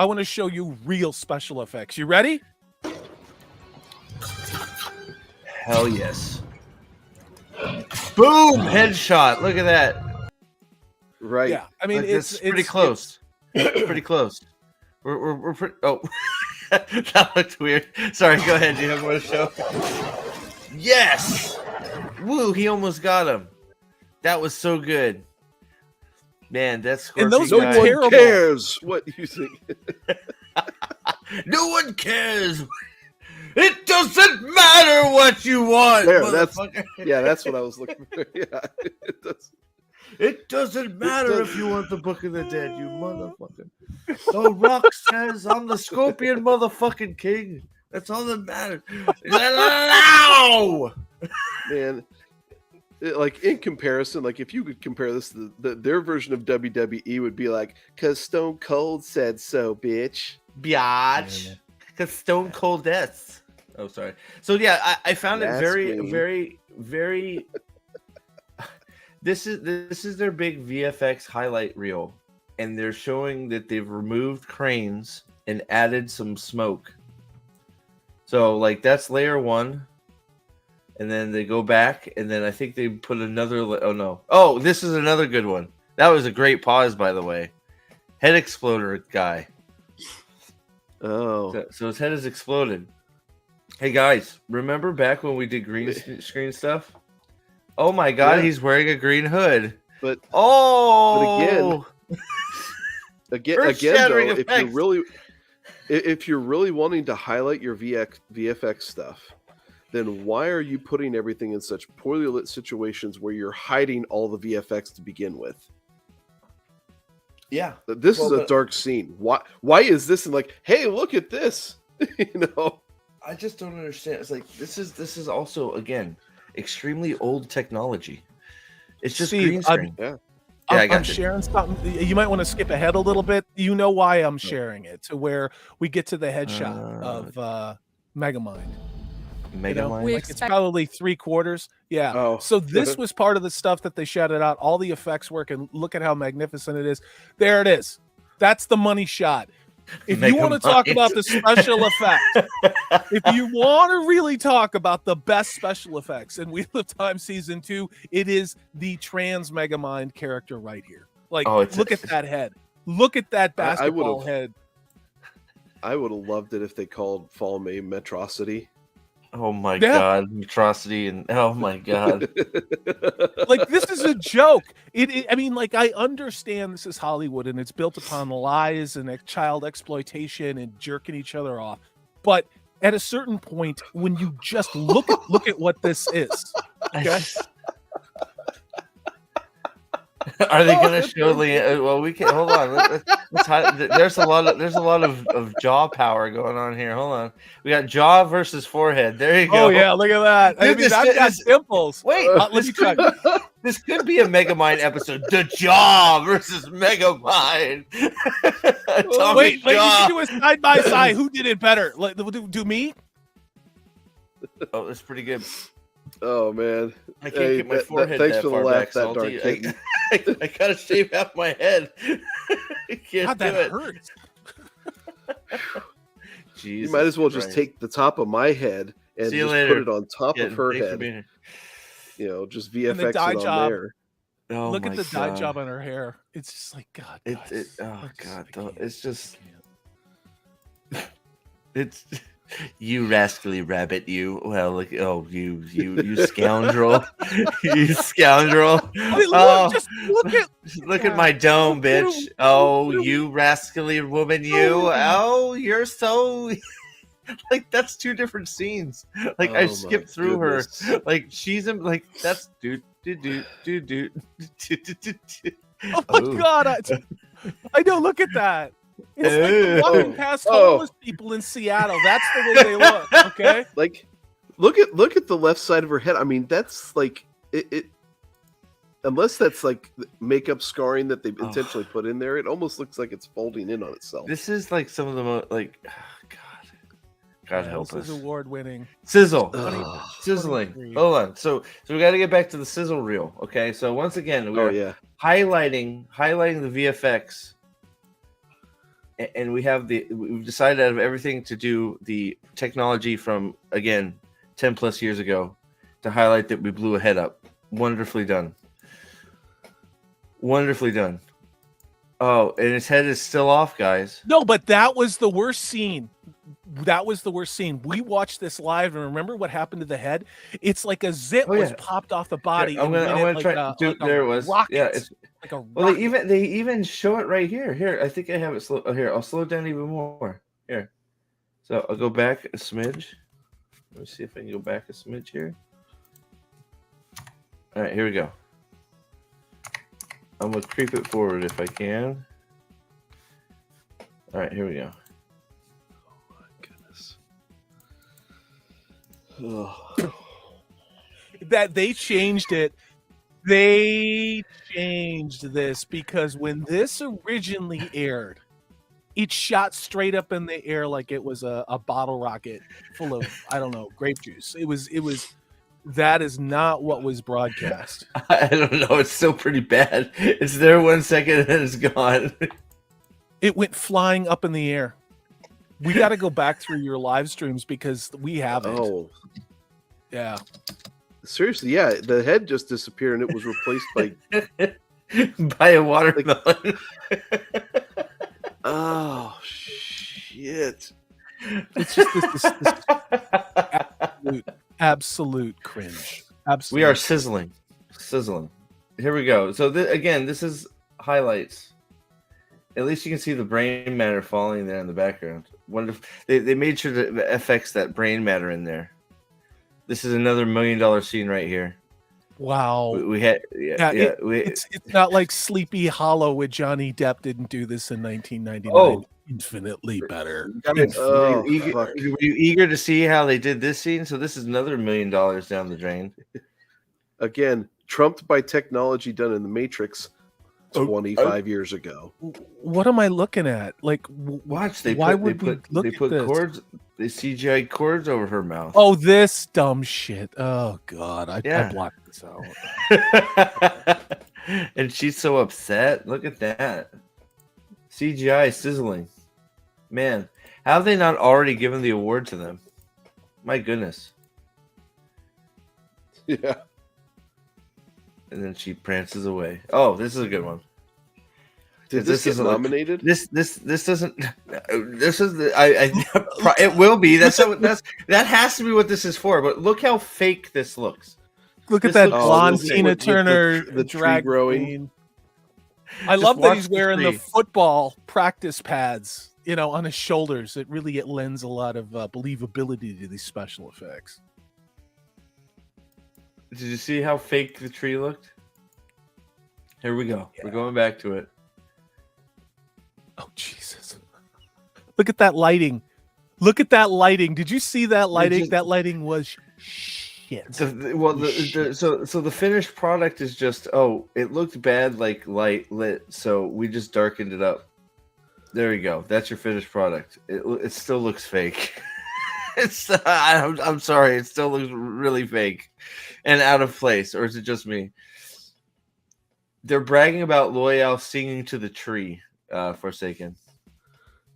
want to show you real special effects. You ready? Hell yes. Boom! Headshot. Look at that. Right. Yeah. I mean, like, it's pretty close. Pretty close. We're pretty. Oh, that looked weird. Sorry. Go ahead. Do you have more to show? Yes. Woo! He almost got him. That was so good. Man, that And those Scorpion were No guy. terrible. one cares what you think. No one cares. It doesn't matter what you want, There, that's motherfucker. that's what I was looking for. Yeah, it does. It doesn't matter does- if you want the Book of the Dead, you motherfucker. The Rock says I'm the Scorpion motherfucking king. That's all that matters. Ow! Man, like in comparison, like if you could compare this to their version of WWE would be like, "Cause Stone Cold said so, bitch." Biatch. Because Stone Cold Death. Oh, sorry. So yeah, I found it That's very, me. very, very. This is their big VFX highlight reel, and they're showing that they've removed cranes and added some smoke. So like that's layer 1, and then they go back, and then I think they put another. Oh no! Oh, this is another good one. That was a great pause, by the way. Head exploder guy. Oh, So his head has exploded. Hey guys, remember back when we did green screen stuff? Oh my god, Yeah. he's wearing a green hood. but Oh, again, though, Earth-shattering if effects. you're really wanting to highlight your VFX stuff, then why are you putting everything in such poorly lit situations where you're hiding all the VFX to begin with? yeah. This is Well, a dark scene. Why is this? And like, hey, look at this. You know, I just don't understand. It's like this is also again extremely old technology. It's just Steve, green screen. yeah. I I'm got you. sharing something. You might want to skip ahead a little bit. You know why I'm sharing it, to where we get to the headshot of Megamind. Mega You know, Mind. We like it's expect- probably 3/4. Yeah. Oh. So this was part of the stuff that they shouted out, all the effects work, and look at how magnificent it is. There it is. That's the money shot. If you want to talk Megamind. about the special effects, if you want to really talk about the best special effects in Wheel of Time Season 2, it is the trans Megamind character right here. Like, Oh, it's- look at that head. Look at that I basketball would've- head. I would have loved it if they called Fall May Metrocity. Oh my Yeah. god, atrocity and oh my god. Like, this is a joke. I mean, like, I understand this is Hollywood and it's built upon lies and child exploitation and jerking each other off. But at a certain point, when you just look at what this is, okay? Are they going to show the? Well, we can hold on. There's a lot of jaw power going on here. Hold on. We got jaw versus forehead. There you go. Oh yeah, look at that. I Dude, mean, I've got dimples. Wait, Let this me check. This could be a Megamind episode. The jaw versus Megamind. Atomic Wait, you jaw. can do a side by side. Who did it better? Do me? Oh, that's pretty good. Oh man, I can't Hey, get my that- forehead thanks that for the far laugh, back, that Salty. dark I gotta shave half my head. I can't God, do that it. hurts. you might as well just take the top of my head and See you just later. put it on top of her Thanks for head. being here. You know, just And the VFX dye it on job. there. Oh Look at my the dye God. job on her hair. It's just like God. It, guys, it oh I just- god, I though, can't. it's just I can't. it's you rascally rabbit, you. Well, look, oh you scoundrel, you scoundrel. Wait, Oh, just look at look at my dome, bitch. Oh, you rascally woman, you. Oh, you're so like that's two different scenes. Like Oh I my skipped through goodness. her. Like she's in like that's do. Oh my Ooh. God! I know. Look at that. It's Ooh. like walking past Oh. homeless people in Seattle. That's the way they look. Okay. Like, look at the left side of her head. I mean, that's like it unless that's like makeup scarring that they've Oh. intentionally put in there, it almost looks like it's folding in on itself. This is like some of the most like God help This us. is award winning. Sizzle. Ugh. Sizzling. 23. Hold on. So we got to get back to the sizzle reel. Okay. So once again, Oh we're yeah. highlighting the VFX, and we've decided out of everything to do the technology from again 10 plus years ago to highlight that we blew a head up. Wonderfully done. Wonderfully done. Oh, and his head is still off, guys. No, but that was the worst scene. that was the worst scene. We watched this live, and remember what happened to the head? It's like a zit Oh, was yeah. popped off the body. I'm and gonna went try. There it was. rocket, Yeah, it's like a well. rocket. They even show it right here. Here, I think I have it slow. Here, I'll slow it down even more. Here, so I'll go back a smidge. Let me see if I can go back a smidge here. All right, here we go. I'm gonna creep it forward if I can. All right, here we go. Oh my goodness. That they changed it. They changed this because when this originally aired, it shot straight up in the air like it was a bottle rocket full of, I don't know, grape juice. It was that is not what was broadcast. I don't know. It's still pretty bad. It's there 1 second and then it's gone. It went flying up in the air. We got to go back through your live streams because we haven't. Oh, Yeah. seriously, yeah. The head just disappeared and it was replaced by By a watermelon. oh shit. It's just this absolute cringe. Absolute. We are sizzling. Here we go. So again, this is highlights. At least you can see the brain matter falling there in the background. Wonder if they made sure to FX that brain matter in there. This is another $1 million scene right here. Wow. We had It's not like Sleepy Hollow with Johnny Depp didn't do this in 1999. Oh. Infinitely better. Guys, Oh, were you eager to see how they did this scene? So this is another $1 million down the drain. Again, trumped by technology done in the Matrix 25 years ago. What am I looking at? Like, Watch, why would we look they at put this? cords, they CGI cords over her mouth. Oh, this dumb shit. Oh God, I blocked this out. And she's so upset. Look at that. CGI sizzling. Man, how have they not already given the award to them? My goodness. Yeah. And then she prances away. Oh, this is a good one. Did this get isn't nominated? This doesn't. This is the. It will be. That has to be what this is for. But look how fake this looks. Look at This that looks- blonde with Tina Turner the tree drag growing. queen. I Just love that watch he's the wearing the tree. football practice pads, on his shoulders. It lends a lot of believability to these special effects. Did you see how fake the tree looked? Here we go. Yeah. We're going back to it. Oh Jesus! Look at that lighting. Look at that lighting. Did you see that lighting? That lighting was shit. So the finished product is just it looked bad like light lit, so we just darkened it up. There you go. That's your finished product. It still looks fake. I'm sorry. It still looks really fake and out of place. Or is it just me? They're bragging about Loyal singing to the tree, Forsaken.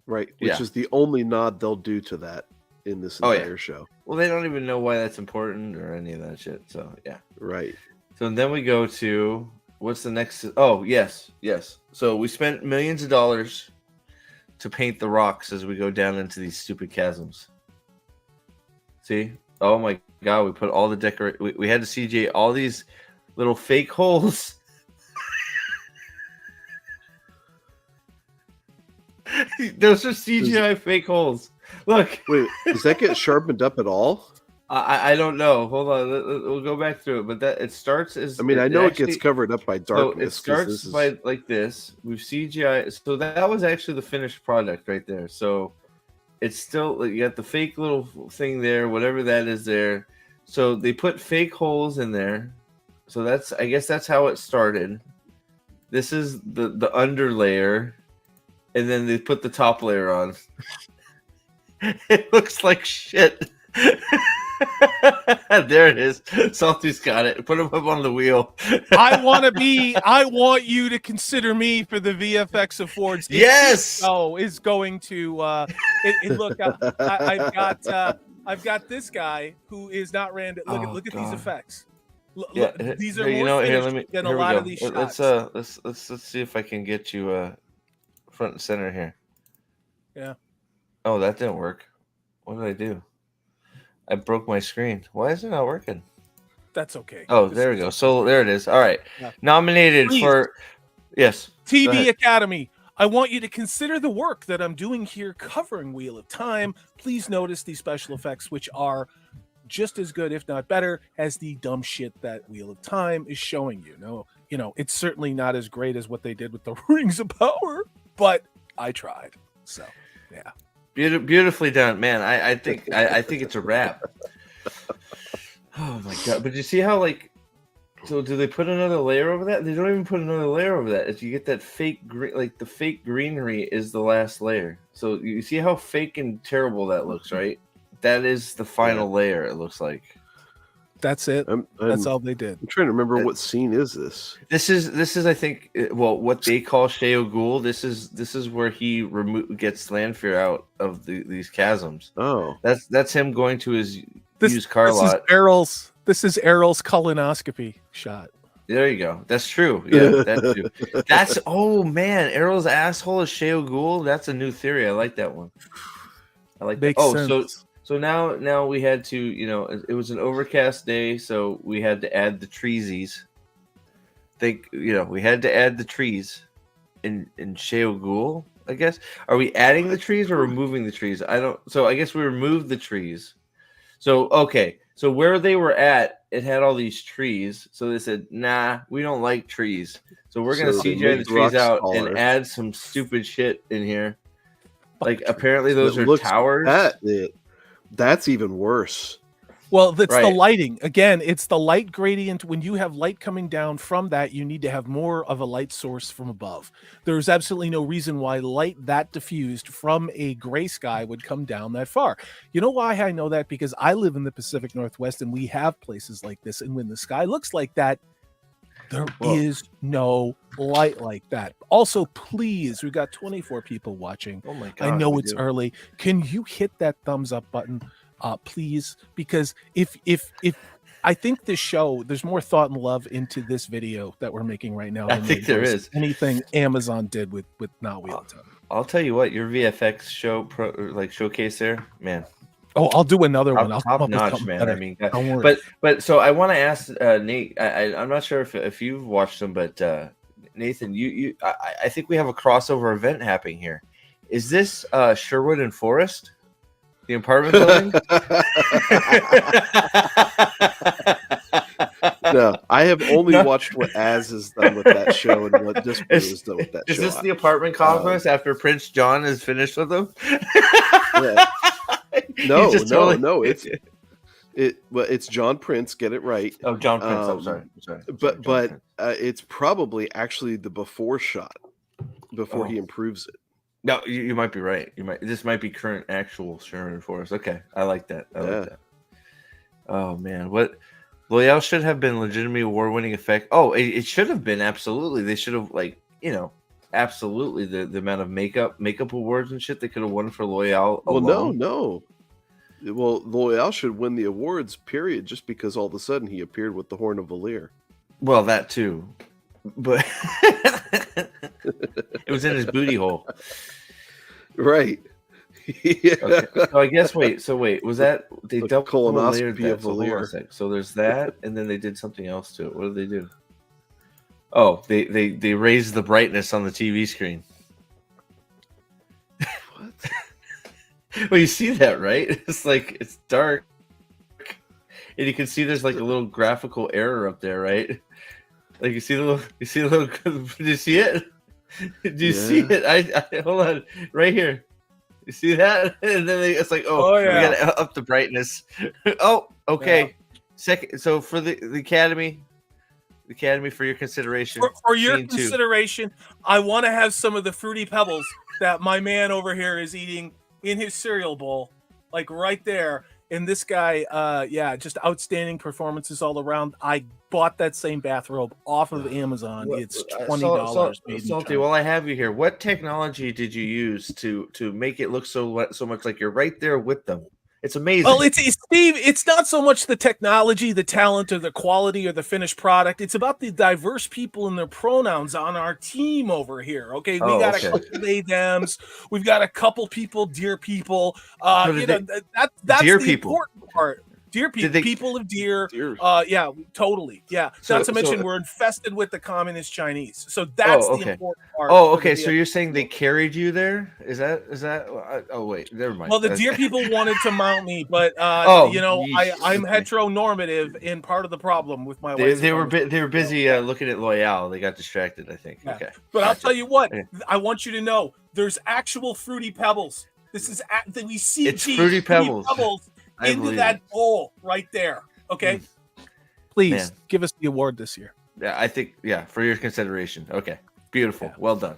Right, which is the only nod they'll do to that in this entire show. Well, they don't even know why that's important or any of that shit. So, yeah. Right. So then we go to what's the next? Oh, yes. So we spent millions of dollars to paint the rocks as we go down into these stupid chasms. See? Oh my God, we put all the we had to CGI all these little fake holes. Those are CGI fake holes. Look. Wait, does that get sharpened up at all? I don't know. Hold on. We'll go back through it. But it starts as... I mean, I know it gets covered up by darkness. So it starts by like this. We've CGI. So that was actually the finished product right there. So it's still... You got the fake little thing there, whatever that is there. So they put fake holes in there. So I guess that's how it started. This is the under layer. And then they put the top layer on. It looks like shit. There it is. Salty's got it. Put him up on the wheel. I want you to consider me for the VFX awards. Yes. Oh, is going to look. I've got this guy who is not random. Look at these effects. Look, these are more finished than a lot of these shots. Let's see if I can get you front and center here. Yeah. Oh, that didn't work. What did I do? I broke my screen. Why is it not working? That's okay. Oh, there we go. So there it is. All right. Yeah. Nominated Please. for yes. Go TV ahead. Academy. I want you to consider the work that I'm doing here covering Wheel of Time. Please notice the special effects, which are just as good, if not better, as the dumb shit that Wheel of Time is showing you. No, it's certainly not as great as what they did with the Rings of Power, but I tried. So, yeah. Beautifully done, man. I think it's a wrap. Oh my god! But you see how so do they put another layer over that? They don't even put another layer over that. If you get that fake green, the fake greenery is the last layer. So you see how fake and terrible that looks, right? That is the final layer. It looks like. That's it. That's all they did. I'm trying to remember what scene is this. This is I think what they call Sheo Ghul. This is where he gets Lanfear out of these chasms. Oh, that's him going to his used car lot. This is Errol's colonoscopy shot. There you go. That's true. Yeah, that's true. That's man. Errol's asshole is Sheo Ghul. That's a new theory. I like that one. I like that. Oh, sense. So now we had to, it was an overcast day, so we had to add the treesies. We had to add the trees in Sheo Ghul, I guess. Are we adding the trees or removing the trees? So I guess we removed the trees. So, okay. So where they were at, it had all these trees. So they said, nah, we don't like trees. So we're going to CGI the trees out and add some stupid shit in here. Apparently those are towers. That's even worse. Well, it's the lighting. Again, it's the light gradient. When you have light coming down from that, you need to have more of a light source from above. There's absolutely no reason why light that diffused from a gray sky would come down that far. You know why I know that? Because I live in the Pacific Northwest and we have places like this. And when the sky looks like that, there is no light like that. Also, please, we've got 24 people watching. Oh my God. I know it's early. Can you hit that thumbs up button, please? Because if I think this show, there's more thought and love into this video that we're making right now. I think there is anything Amazon did with not Wheel of Time. I'll tell you what, your VFX showcase there, man. Oh, I'll do another one. I'll top notch, man. Better. I mean, don't worry. But so I want to ask Nate. I'm not sure if you've watched them, but Nathan, I think we have a crossover event happening here. Is this Sherwood and Forest, the apartment building? No, I have only watched what Az has done with that show and what Disprove has done with that show. Is this the apartment complex after Prince John is finished with them? Yeah. No. It's John Prince. Get it right. Oh, John Prince. I'm sorry. But it's probably actually the before shot before he improves it. No, you might be right. This might be current actual Sherman Forest. Okay, I like that. I like that. Oh man, what Loyal should have been legitimately award-winning effect. Oh, it should have been absolutely. They should have absolutely the amount of makeup awards and shit they could have won for Loyal. Well, no. Well, Loyal should win the awards, period, just because all of a sudden he appeared with the Horn of Valir. Well, that too. But it was in his booty hole. Right. Yeah. Okay. So I guess wait, was that they double layered that? So there's that, and then they did something else to it. What did they do? Oh, they raised the brightness on the TV screen. What? Well, you see that, right? It's dark, and you can see there's a little graphical error up there, right? You see the little. Did you see it? Did you see it? I hold on, right here. You see that? And then it's we gotta up the brightness. Oh, okay. Yeah. Second. So for the Academy for your consideration. For your consideration, I want to have some of the Fruity Pebbles that my man over here is eating in his cereal bowl, right there. And this guy, just outstanding performances all around. I bought that same bathrobe off of Amazon. It's $20. Salty, while I have you here, what technology did you use to make it look so much like you're right there with them? It's amazing. Well, it's Steve. It's not so much the technology, the talent, or the quality, or the finished product. It's about the diverse people and their pronouns on our team over here. Okay, we got a couple they thems. We've got a couple people, dear people. That's dear the people. important part. Dear people, people of deer. Yeah, totally. Yeah. Not to mention we're infested with the communist Chinese. So that's the important part. Oh, okay. So you're saying they carried you there? Is that? Oh, wait. Never mind. Well, the deer people wanted to mount me, but I'm heteronormative, and part of the problem with my wife. They were busy looking at Loyale. They got distracted, I think. Yeah. Okay. But I'll tell you what. I want you to know there's actual Fruity Pebbles. This is we see it's Fruity Pebbles into that bowl right there. Okay. Please give us the award this year. Yeah, I think for your consideration. Okay. Beautiful. Yeah. Well done,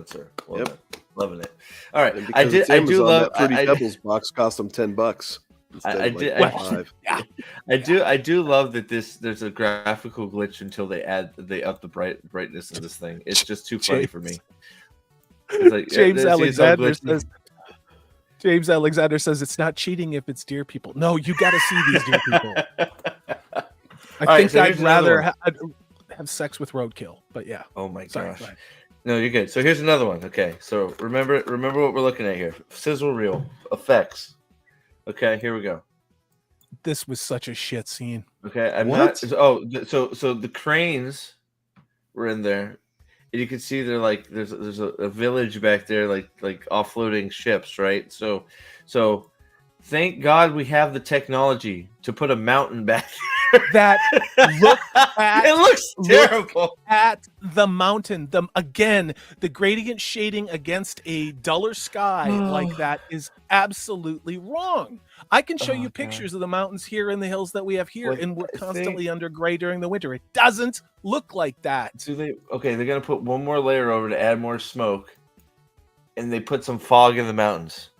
sir. Well done. Loving it. All right. I do love that Fruity Pebbles box cost them $10. I do love that there's a graphical glitch until they up the brightness of this thing. It's just too funny for me. It's like, James Alexander says it's not cheating if it's deer people. No, you got to see these deer people. I think I'd rather have sex with roadkill, but yeah. Oh my gosh. No, you're good. So here's another one. Okay, so remember what we're looking at here. Sizzle reel effects. Okay, here we go. This was such a shit scene. Okay, so the cranes were in there. And you can see they're like there's a village back there like offloading ships, right? So thank God we have the technology to put a mountain back there. That it looks terrible at the mountain. The gradient shading against a duller sky like that is absolutely wrong. I can show you pictures of the mountains here in the hills that we have here, and we're constantly under gray during the winter. It doesn't look like that. They're gonna put one more layer over to add more smoke, and they put some fog in the mountains.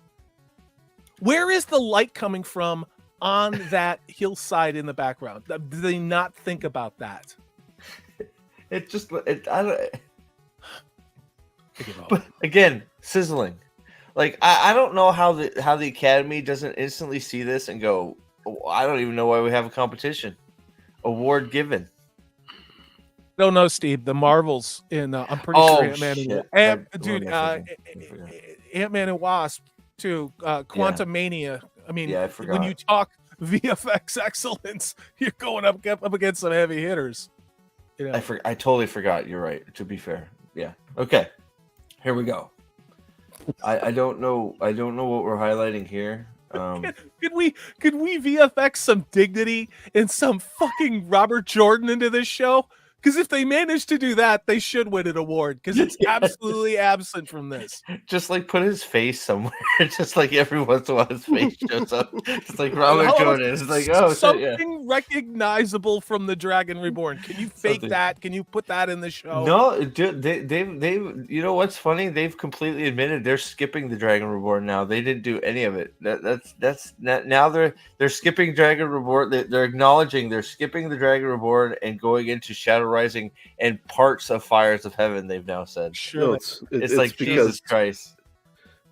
Where is the light coming from on that hillside in the background? Do they not think about that? I don't. But again, sizzling. Like I don't know how the Academy doesn't instantly see this and go, oh, I don't even know why we have a competition. Award given. No, Steve. The Marvels in I'm pretty sure Ant-Man and Wasp too. Quantumania. I mean, when you talk VFX excellence, you're going up against some heavy hitters. You know? I totally forgot. You're right. To be fair, yeah. Okay, here we go. I don't know what we're highlighting here. Could we VFX some dignity and some fucking Robert Jordan into this show? Because if they manage to do that, they should win an award because it's absolutely absent from this. Just like put his face somewhere. Just like every once in a while his face shows up. It's like Robert Jordan. It's like something recognizable from the Dragon Reborn. Can you fake that? Can you put that in the show? No, dude, they you know what's funny? They've completely admitted they're skipping the Dragon Reborn now. They didn't do any of it. That's now they're skipping Dragon Reborn. They're acknowledging they're skipping the Dragon Reborn and going into Shadow Rising and parts of Fires of Heaven. They've now said, "Sure, it's like Jesus Christ."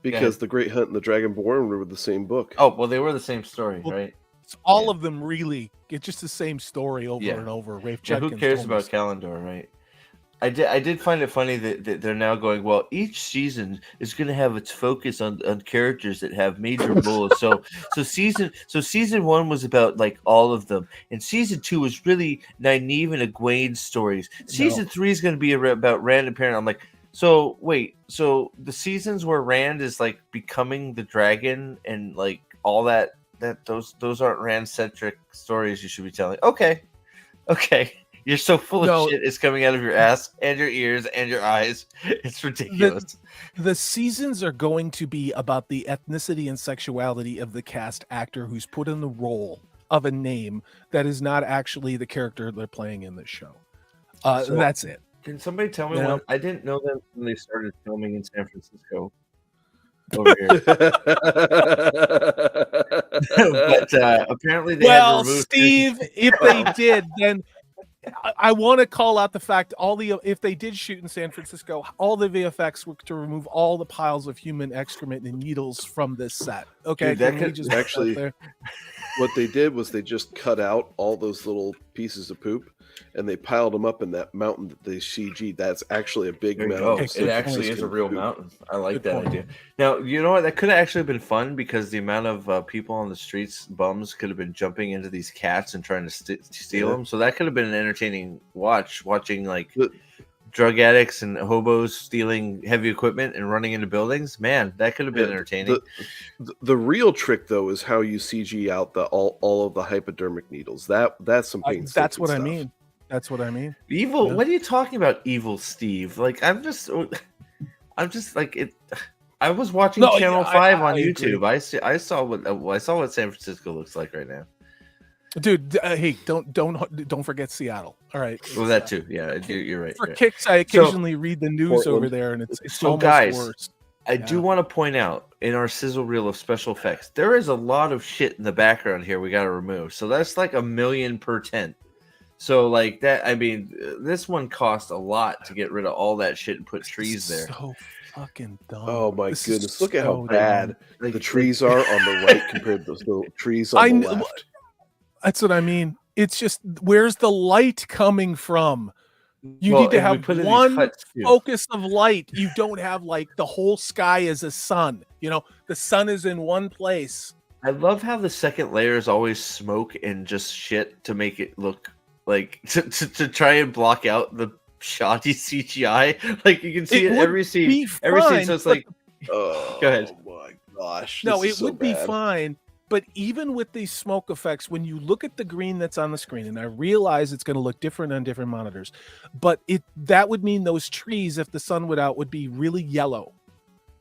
Because the Great Hunt and the Dragonborn were the same book. Oh well, they were the same story, right? It's all of them really. It's just the same story over and over. Rafe Judkins who cares about Kalandor, right? I did find it funny that they're now going, well, each season is going to have its focus on characters that have major roles. So season 1 was about like all of them, and season 2 was really Nynaeve and Egwene's stories. Season 3 is going to be about Rand and Perrin. I'm like, so wait, so the seasons where Rand is like becoming the dragon and like all that those aren't Rand centric stories you should be telling. Okay. You're so full of shit. It's coming out of your ass and your ears and your eyes. It's ridiculous. The seasons are going to be about the ethnicity and sexuality of the cast actor who's put in the role of a name that is not actually the character they're playing in this show. That's it. Can somebody tell me when? I didn't know that when they started filming in San Francisco. Over here. But apparently they had removed Steve, if they did, then I want to call out the fact if they did shoot in San Francisco, all the VFX were to remove all the piles of human excrement and needles from this set. Okay, Dude, that can we could just put that actually there? What they did was they just cut out all those little pieces of poop and they piled them up in that mountain that they CG. That's actually a big There you mountain. go. Okay, It good actually point. is a real mountain. I like Good that point. idea. Now, you know what? That could have actually been fun because the amount of people on the streets, bums, could have been jumping into these cats and trying to steal them. So that could have been an entertaining watching like The- drug addicts and hobos stealing heavy equipment and running into buildings. Man, that could have been Yeah, entertaining. The real trick though is how you CG out all of the hypodermic needles. That's some painstaking That's what I stuff. mean. That's what I mean. Evil? Yeah. What are you talking about, evil Steve? Like I'm just like it. I was watching No, Channel yeah, 5 I on agree. YouTube. I saw what San Francisco looks like right now. Dude, hey, don't forget Seattle. All right. Well, that too. Yeah, you're right. For yeah. kicks, I occasionally read the news over Portland. there, and it's So, almost guys, worse. I do want to point out in our sizzle reel of special effects, there is a lot of shit in the background here we got to remove. So that's like $1 million per tent. So like that, I mean, this one cost a lot to get rid of all that shit and put trees there. So fucking dumb. Oh my This is goodness! Look at how so bad dumb. Like, the trees are on the right compared to those little trees on I the kn- left. That's what I mean. It's just where's the light coming from? You need to and we have put in these one huts, too. focus of light. You don't have like the whole sky is a sun. You know, the sun is in one place. I love how the second layer is always smoke and just shit to make it look like to try and block out the shoddy CGI. Like you can see It it would every scene. be Every scene, fine, so it's but like Oh Go ahead. my gosh! No, this it is so would be bad. fine. But even with these smoke effects, when you look at the green that's on the screen, and I realize it's going to look different on different monitors, but that would mean those trees, if the sun went out, would be really yellow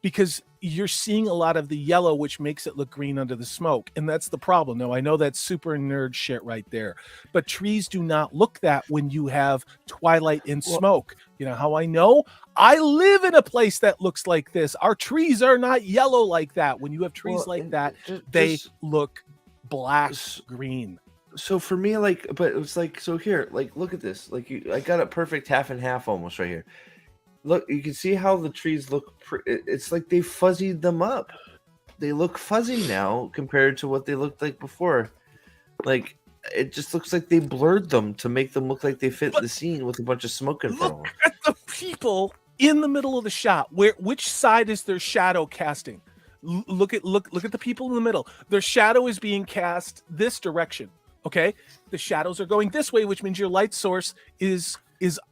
because you're seeing a lot of the yellow, which makes it look green under the smoke. And that's the problem. Now, I know that's super nerd shit right there, but trees do not look that when you have twilight and smoke. You know how I know? I live in a place that looks like this. Our trees are not yellow like that. When you have trees like that, they look black, green. So for me, like, but it was like, so here, like, look at this. Like, I got it perfect half and half almost right here. Look, you can see how the trees look. It's like they fuzzied them up. They look fuzzy now compared to what they looked like before. Like, it just looks like they blurred them to make them look like they fit the scene with a bunch of smoke in front of Look them. at the people in the middle of the shot. Which side is their shadow casting? Look at the people in the middle. Their shadow is being cast this direction. Okay, the shadows are going this way, which means your light source is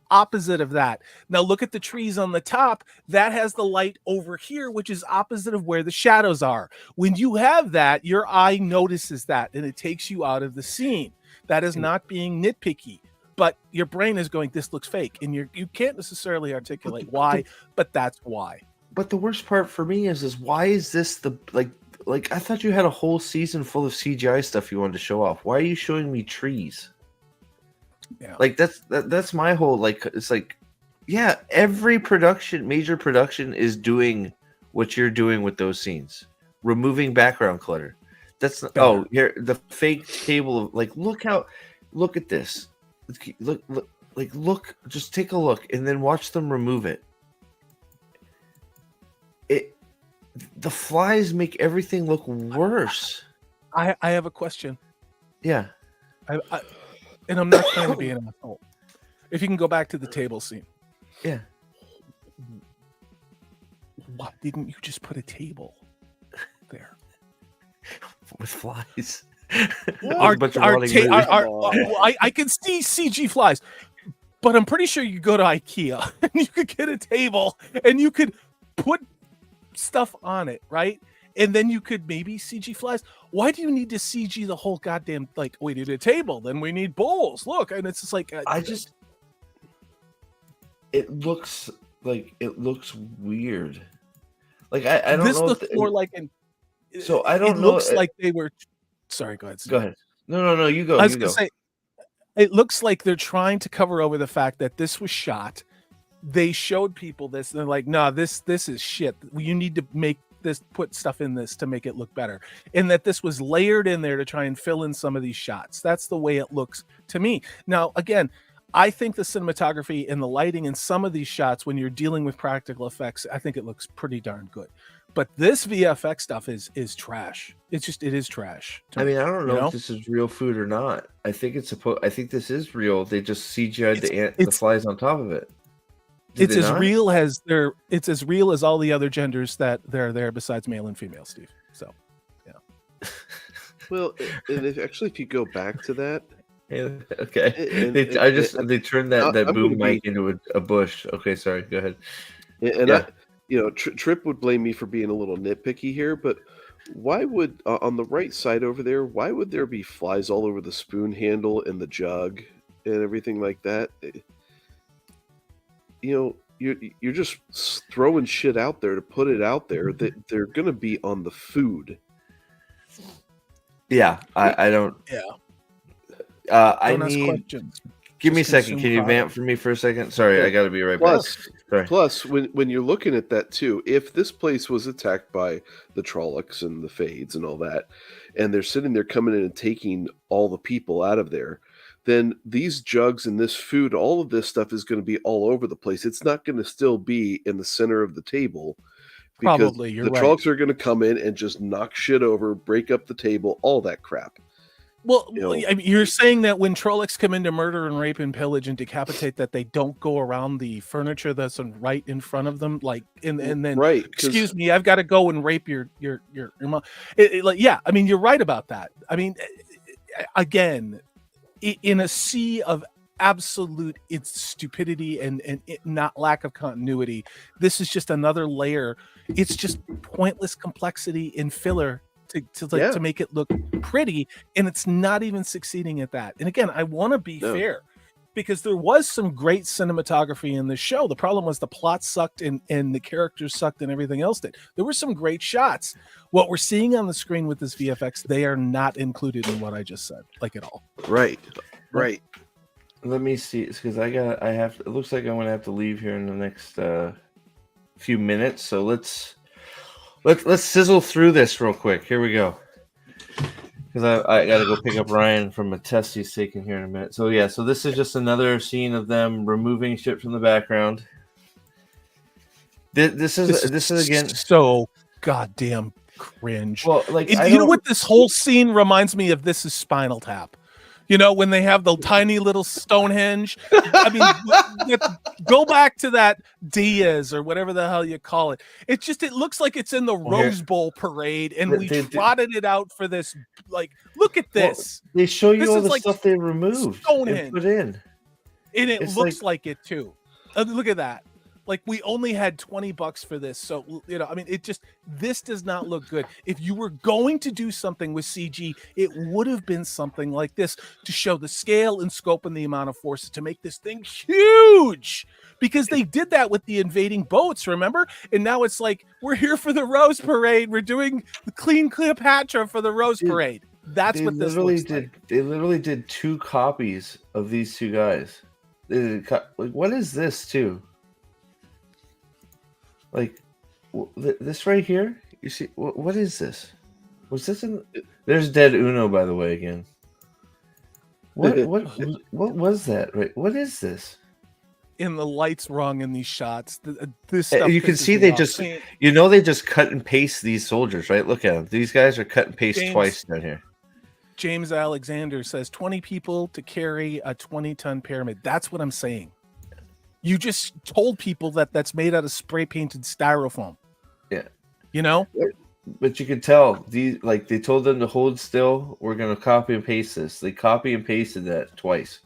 opposite of that. Now look at the trees on the top. That has the light over here, which is opposite of where the shadows are. When you have that, your eye notices that, and it takes you out of the scene. That is not being nitpicky, but your brain is going, this looks fake, and you can't necessarily articulate why, but that's why. But the worst part for me is why is this the like I thought you had a whole season full of CGI stuff you wanted to show off. Why are you showing me trees? Yeah. Like that's my whole like it's like yeah, every major production is doing what you're doing with those scenes. Removing background clutter. That's oh, here the fake table of like look at this. Look, just take a look and then watch them remove it. The flies make everything look worse. I have a question. Yeah. And I'm not trying to be an asshole. If you can go back to the table scene. Yeah. Why didn't you just put a table there? With flies. I can see CG flies, but I'm pretty sure you could go to IKEA and you could get a table and you could put stuff on it, right? And then you could maybe CG flies. Why do you need to CG the whole goddamn, like, we need a table, then we need bowls. Look, and it's just like it looks weird. Like I don't this know. looks more like an. So I don't it know. Looks like they were. Sorry, go ahead. Steve. Go ahead. No. You go. I was gonna say, it looks like they're trying to cover over the fact that this was shot. They showed people this, and they're like, "No, this is shit. You need to make this, put stuff in this to make it look better." And that this was layered in there to try and fill in some of these shots. That's the way it looks to me. Now, again, I think the cinematography and the lighting in some of these shots, when you're dealing with practical effects, I think it looks pretty darn good. But this VFX stuff is trash. It is trash. I mean, I don't know you know? if this is real food or not. I think it's I think this is real. They just CGI'd the It's flies on top of it. Did it's they as not? real as it's as real as all the other genders that they're there besides male and female, Steve. So Well, and if you go back to that, Yeah, okay. They turned that I'm boom gonna mic into a bush. Okay, sorry. Go ahead. and Yeah. Trip would blame me for being a little nitpicky here, but why would on the right side over there, why would there be flies all over the spoon handle and the jug and everything like that? You're just throwing shit out there to put it out there that they're gonna be on the food. Yeah, I don't. yeah, I don't ask need. questions. Give me a Just second. consume Can you product. vamp for me for a second? Sorry, I got to be right back. Sorry. Plus, when you're looking at that too, if this place was attacked by the Trollocs and the Fades and all that, and they're sitting there coming in and taking all the people out of there, then these jugs and this food, all of this stuff is going to be all over the place. It's not going to still be in the center of the table. Because Probably, you're the right. Trollocs are going to come in and just knock shit over, break up the table, all that crap. Well, You know. I mean, you're saying that when Trollocs come in to murder and rape and pillage and decapitate, that they don't go around the furniture that's right in front of them, like, and then, Right, 'cause- excuse me, I've got to go and rape your mom. Like, yeah, I mean, you're right about that. I mean, again, in a sea of absolute stupidity and not lack of continuity, this is just another layer. It's just pointless complexity and filler to make it look pretty, and it's not even succeeding at that. And again, I want to be fair, because there was some great cinematography in this show. The problem was the plot sucked and the characters sucked and everything else did. There were some great shots. What we're seeing on the screen with this VFX, they are not included in what I just said, like at all. Right. Let me see, because it looks like I'm gonna have to leave here in the next few minutes. So let's sizzle through this real quick. Here we go. Because I got to go pick up Ryan from a test he's taking here in a minute. So yeah, so this is just another scene of them removing shit from the background. This is again so goddamn cringe. Well, like, you know what this whole scene reminds me of? This is Spinal Tap. You know, when they have the tiny little Stonehenge. I mean, go back to that Diaz or whatever the hell you call it. It looks like it's in the Rose Bowl parade, and we trotted it out for this. Like, look at this. They show you all the stuff they removed and put in. And it looks like it too. Look at that. Like, we only had $20 for this. So, you know, I mean, this does not look good. If you were going to do something with CG, it would have been something like this to show the scale and scope and the amount of forces to make this thing huge, because they did that with the invading boats, remember? And now it's like, we're here for the Rose Parade. We're doing the Clean Cleopatra for the Rose Parade. That's what this looks like. They literally did 2 copies of these 2 guys. Like, what is this too? Like, this right here, you see, what is this? Was this in? There's Dead Uno, by the way, again. What was that? Right? What is this? In the lights wrong in these shots. This stuff you can see they just cut and paste these soldiers, right? Look at them. These guys are cut and paste twice down here. James Alexander says 20 people to carry a 20-ton pyramid. That's what I'm saying. You just told people that that's made out of spray painted styrofoam. Yeah. You know? But you can tell they told them to hold still. We're going to copy and paste this. They copy and pasted that twice.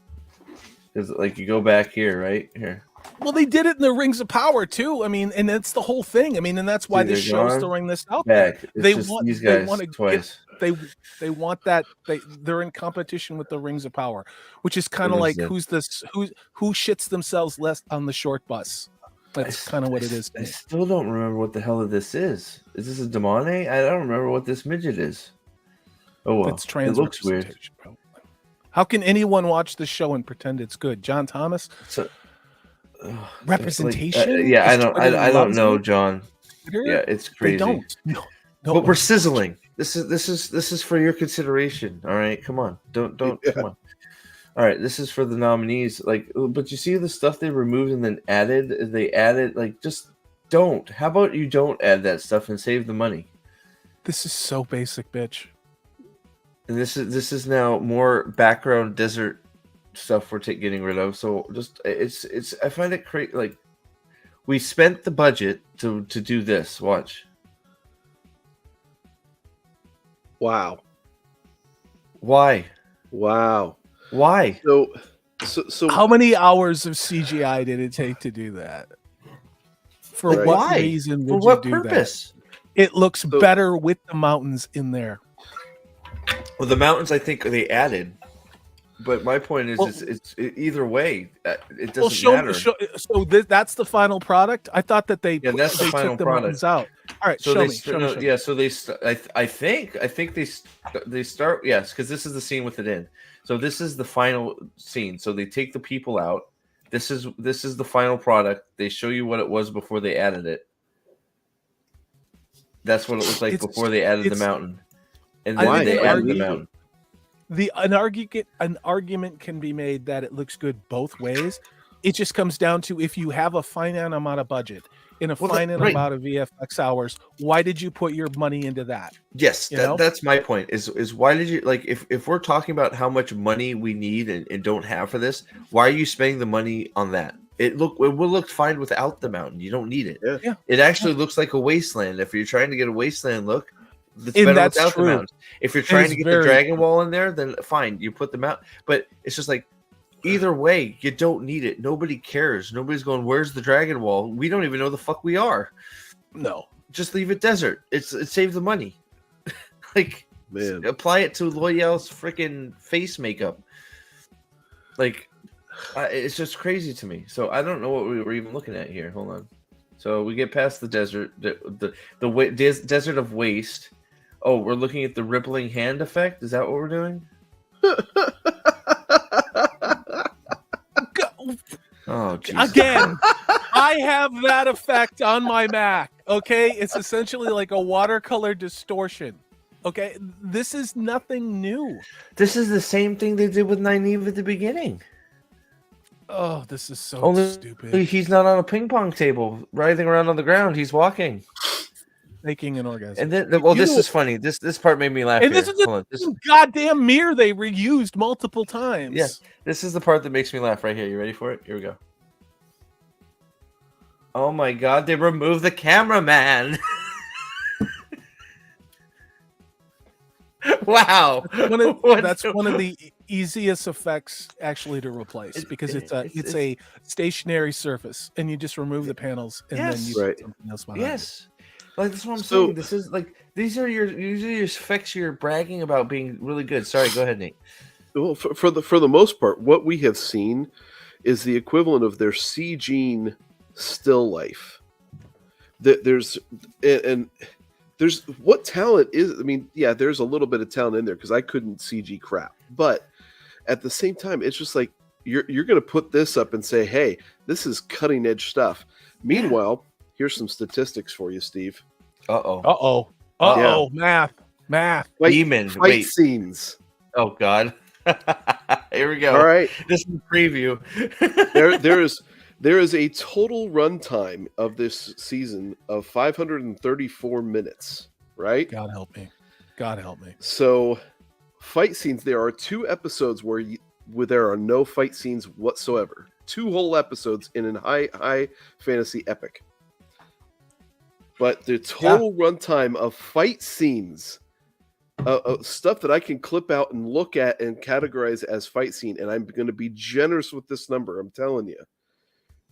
Because, like, you go back here, right? Here. Well, they did it in the Rings of Power, too. I mean, and that's the whole thing. I mean, and that's why this show's throwing this out there. They want to twice. They want that. They're in competition with the Rings of Power, which is kind of like who shits themselves less on the short bus. That's kind of what it is. I still don't remember what the hell this is. Is this a demone? I don't remember what this midget is. Oh well, it's trans. It looks weird. Probably. How can anyone watch the show and pretend it's good? John Thomas. Representation. Yeah, I don't know, John. Yeah, it's crazy. They don't. No. But we're sizzling. This is for your consideration. All right, come on. Don't come on. All right, this is for the nominees. Like, but you see the stuff they removed and then added. They added like just don't. How about you don't add that stuff and save the money? This is so basic, bitch. And this is now more background desert stuff we're getting rid of. So just it's I find it crazy. Like we spent the budget to do this. Watch. Wow. Why? Wow. Why? So how many hours of CGI did it take to do that? For Right. what Why? reason For would what you do purpose? that? It looks better with the mountains in there. Well, the mountains I think they added, but my point is Well- it's either way it doesn't Well, matter. that's the final product. I thought that they that's the final took the product. mountains out. All right, So show they me. st- Show no, me. yeah. So I think they start because this is the scene with it in. So this is the final scene. So they take the people out. This is the final product. They show you what it was before they added it. That's what it looked like before they added the mountain, and then they added the mountain. An argument can be made that it looks good both ways. It just comes down to if you have a finite amount of budget in a finite amount of VFX hours, why did you put your money into that? Yes, that's my point. Is why did you like if we're talking about how much money we need and don't have for this, why are you spending the money on that? It will look fine without the mountain. You don't need it. Yeah. It actually looks like a wasteland. If you're trying to get a wasteland look, it's And better that's without true. the mountain. If you're trying is to get the very dragon wall in there, then fine, you put the mountain. But it's just like either way, you don't need it. Nobody cares. Nobody's going, where's the dragon wall? We don't even know the fuck we are. No. Just leave it desert. It saves the money. Like, Man. apply it to Loyal's freaking face makeup. Like, it's just crazy to me. So I don't know what we were even looking at here. Hold on. So we get past the desert, the desert of waste. Oh, we're looking at the rippling hand effect. Is that what we're doing? Oh, Jesus. Again, I have that effect on my Mac. Okay, it's essentially like a watercolor distortion. Okay, this is nothing new. This is the same thing they did with Nynaeve at the beginning. Oh, this is so Only stupid. he's not on a ping pong table, writhing around on the ground. He's walking. Making an orgasm. And then, this is funny. This part made me laugh. And here. this is a goddamn mirror they reused multiple times. Yeah, this is the part that makes me laugh right here. You ready for it? Here we go. Oh my God! They removed the cameraman. Wow, that's one of the easiest effects actually to replace because it's a stationary surface and you just remove the panels and then you put something else behind it. Like that's what I'm saying. This is like these are your effects you're bragging about being really good. Sorry, go ahead, Nate. Well, for the most part, what we have seen is the equivalent of their CG still life. There's what talent is. I mean, yeah, there's a little bit of talent in there because I couldn't CG crap, but at the same time, it's just like you're going to put this up and say, "Hey, this is cutting edge stuff." Meanwhile, here's some statistics for you, Steve. Uh-oh. Math. Fight scenes. Oh God. Here we go. All right. This is a preview. There is a total runtime of this season of 534 minutes, right? God help me. So, fight scenes, there are 2 episodes where there are no fight scenes whatsoever. 2 whole episodes in a high fantasy epic. But the total runtime of fight scenes, stuff that I can clip out and look at and categorize as fight scene, and I'm going to be generous with this number, I'm telling you,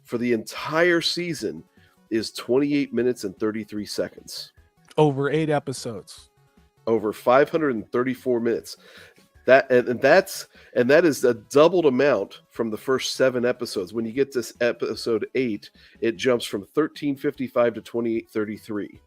for the entire season is 28 minutes and 33 seconds. Over 8 episodes. Over 534 minutes. That is a doubled amount from the first 7 episodes. When you get to episode 8, it jumps from 13:55 to 28:33.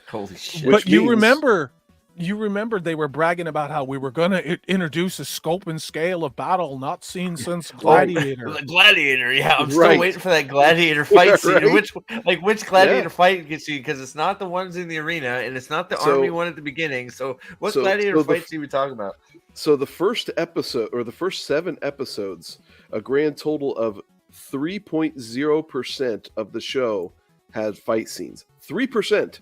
Holy shit! But you remember you remember they were bragging about how we were going to introduce a scope and scale of battle not seen since Gladiator. The Gladiator, yeah. I'm still Right. waiting for that Gladiator fight scene. Right? Which Gladiator fight gets you? Because it's not the ones in the arena, and it's not the army one at the beginning. So what Gladiator fights are we talking about? So the first episode, or the first 7 episodes, a grand total of 3.0% of the show had fight scenes. 3%.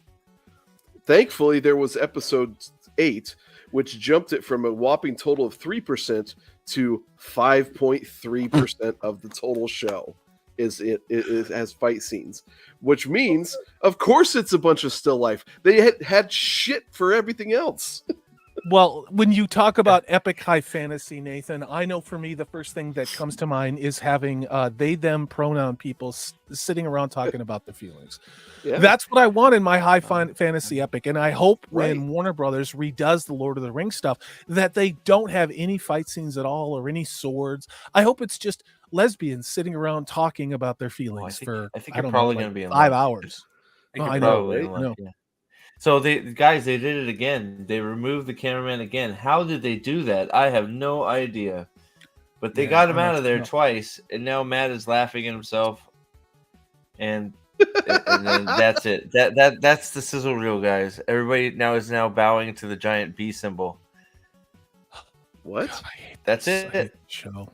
Thankfully, there was episode 8, which jumped it from a whopping total of 3% to 5.3% of the total show it has fight scenes, which means, of course, it's a bunch of still life. They had shit for everything else. Well, when you talk about epic high fantasy, Nathan, I know for me the first thing that comes to mind is having they them pronoun people sitting around talking about their feelings. Yeah. That's what I want in my high fantasy epic, and I hope when Warner Brothers redoes the Lord of the Rings stuff that they don't have any fight scenes at all or any swords. I hope it's just lesbians sitting around talking about their feelings I think you're probably going to be in 5 hours. I know, right? No. Yeah. So they did it again. They removed the cameraman again. How did they do that? I have no idea. But they got him out of there twice, and now Matt is laughing at himself. And then that's it. That's the sizzle reel, guys. Everybody is now bowing to the giant B symbol. What? God, that's it. Show.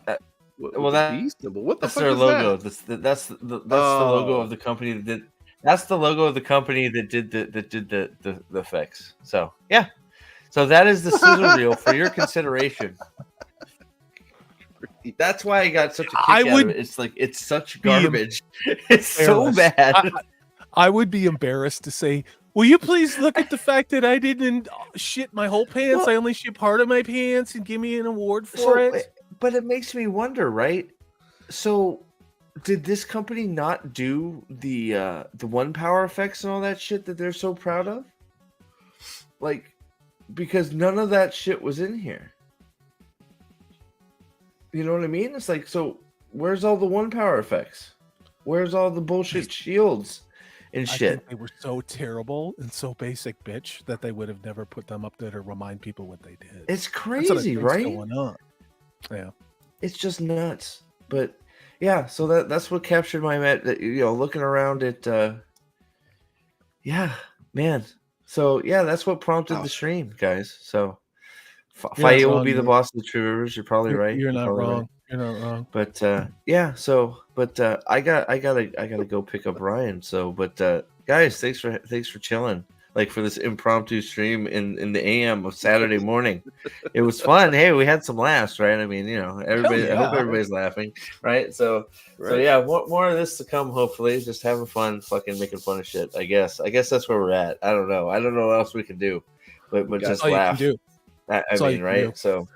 Well, that B symbol. What the that's fuck their is logo. that? That's the logo of the company that did. That's the logo of the company that did the effects. So yeah, so that is the sizzle reel for your consideration. That's why I got such a kick out of it. It's like it's such garbage. It's so bad. I would be embarrassed to say, will you please look at the fact that I didn't shit my whole pants? I only shit part of my pants and give me an award for it. But it makes me wonder, right? So did this company not do the one power effects and all that shit that they're so proud of? Like, because none of that shit was in here. You know what I mean? It's like, so where's all the one power effects? Where's all the bullshit shields and shit? I think they were so terrible and so basic, bitch, that they would have never put them up there to remind people what they did. It's crazy, right? Going on. Yeah, it's just nuts. But yeah, so that's what captured my looking around at yeah, man. So yeah, that's what prompted the stream, guys. So Faye will be the boss of the True Rivers. You're probably right. You're not wrong. Right. You're not wrong. But yeah, so I gotta go pick up Ryan. So guys, thanks for chilling. Like for this impromptu stream in the AM of Saturday morning. It was fun. Hey, we had some laughs, right? I mean, everybody. I hope everybody's laughing, right? So yeah, more of this to come. Hopefully, just having fun, fucking making fun of shit. I guess that's where we're at. I don't know what else we can do, but just laugh. I mean, right? So.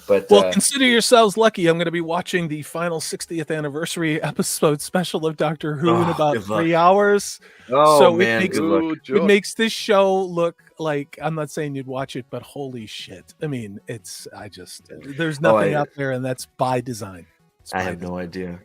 But consider yourselves lucky. I'm going to be watching the final 60th anniversary episode special of Doctor Who in about 3 hours. Oh, so man, it makes this show look like, I'm not saying you'd watch it, but holy shit. I mean, there's nothing out there, and that's by design. I have no idea.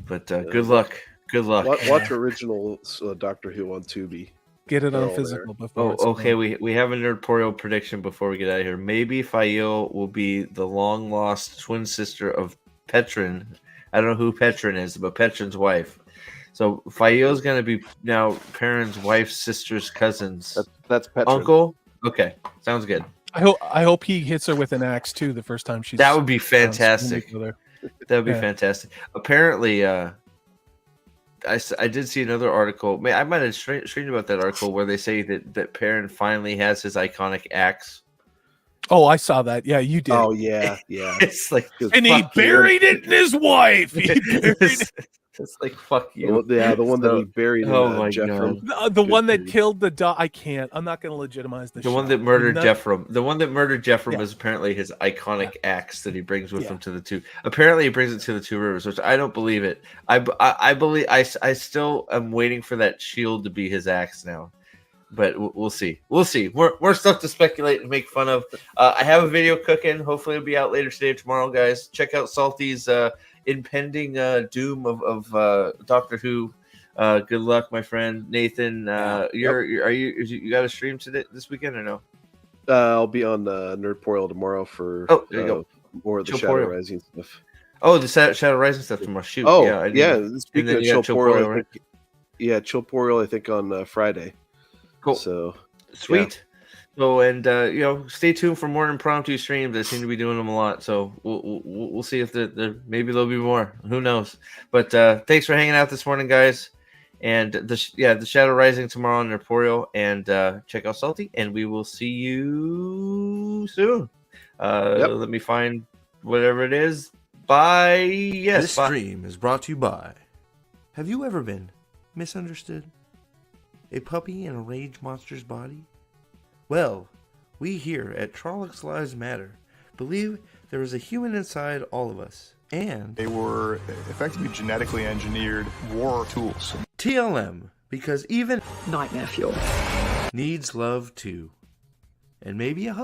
But good luck. Good luck. Watch original Doctor Who on Tubi. Get it on physical before. Okay. We have an editorial prediction before we get out of here. Maybe Fael will be the long lost twin sister of Petrin. I don't know who Petrin is, but Petrin's wife. So Fael's going to be now Perrin's wife's sister's cousin's. That's Petrin. Uncle. Okay, sounds good. I hope he hits her with an axe too the first time she's. That would be fantastic. That would be fantastic. Apparently, I did see another article. I might have streamed about that article where they say that Perrin finally has his iconic axe. Oh, I saw that. Yeah, you did. Oh, yeah. It's like, and he buried it in his wife. It's like, fuck you. Yeah, the one that he buried. My God. The one that killed the dog. I can't. I'm not going to legitimize the one that murdered Jeffrem. The one that murdered Jeffrem is apparently his iconic axe that he brings with him to the two. Apparently, he brings it to the Two Rivers, which I don't believe it. I believe. I still am waiting for that shield to be his axe now. But we'll see. We'll see. More stuff to speculate and make fun of. I have a video cooking. Hopefully, it'll be out later today or tomorrow, guys. Check out Salty's impending doom of Doctor Who. Good luck, my friend Nathan. You got a stream today this weekend or no? I'll be on Nerdpoil tomorrow for there you go. more of the Chill Shadow Porio. Rising stuff. Oh, the Shadow Rising stuff tomorrow. Shoot. Oh, yeah. Speaking then of you got Chill Porio, Porio, right? Chill Porio, I think on Friday. Cool. So Sweet. So and stay tuned for more impromptu streams. I seem to be doing them a lot, so we'll see if maybe there'll be more. Who knows? But thanks for hanging out this morning, guys. And the Shadow Rising tomorrow on Nerdpoil, and check out Salty, and we will see you soon. Let me find whatever it is. Bye. Yes. This stream is brought to you by. Have you ever been misunderstood? A puppy in a rage monster's body? Well, we here at Trollocs Lives Matter believe there is a human inside all of us, and they were effectively genetically engineered war tools. TLM, because even nightmare fuel needs love too, and maybe a hug.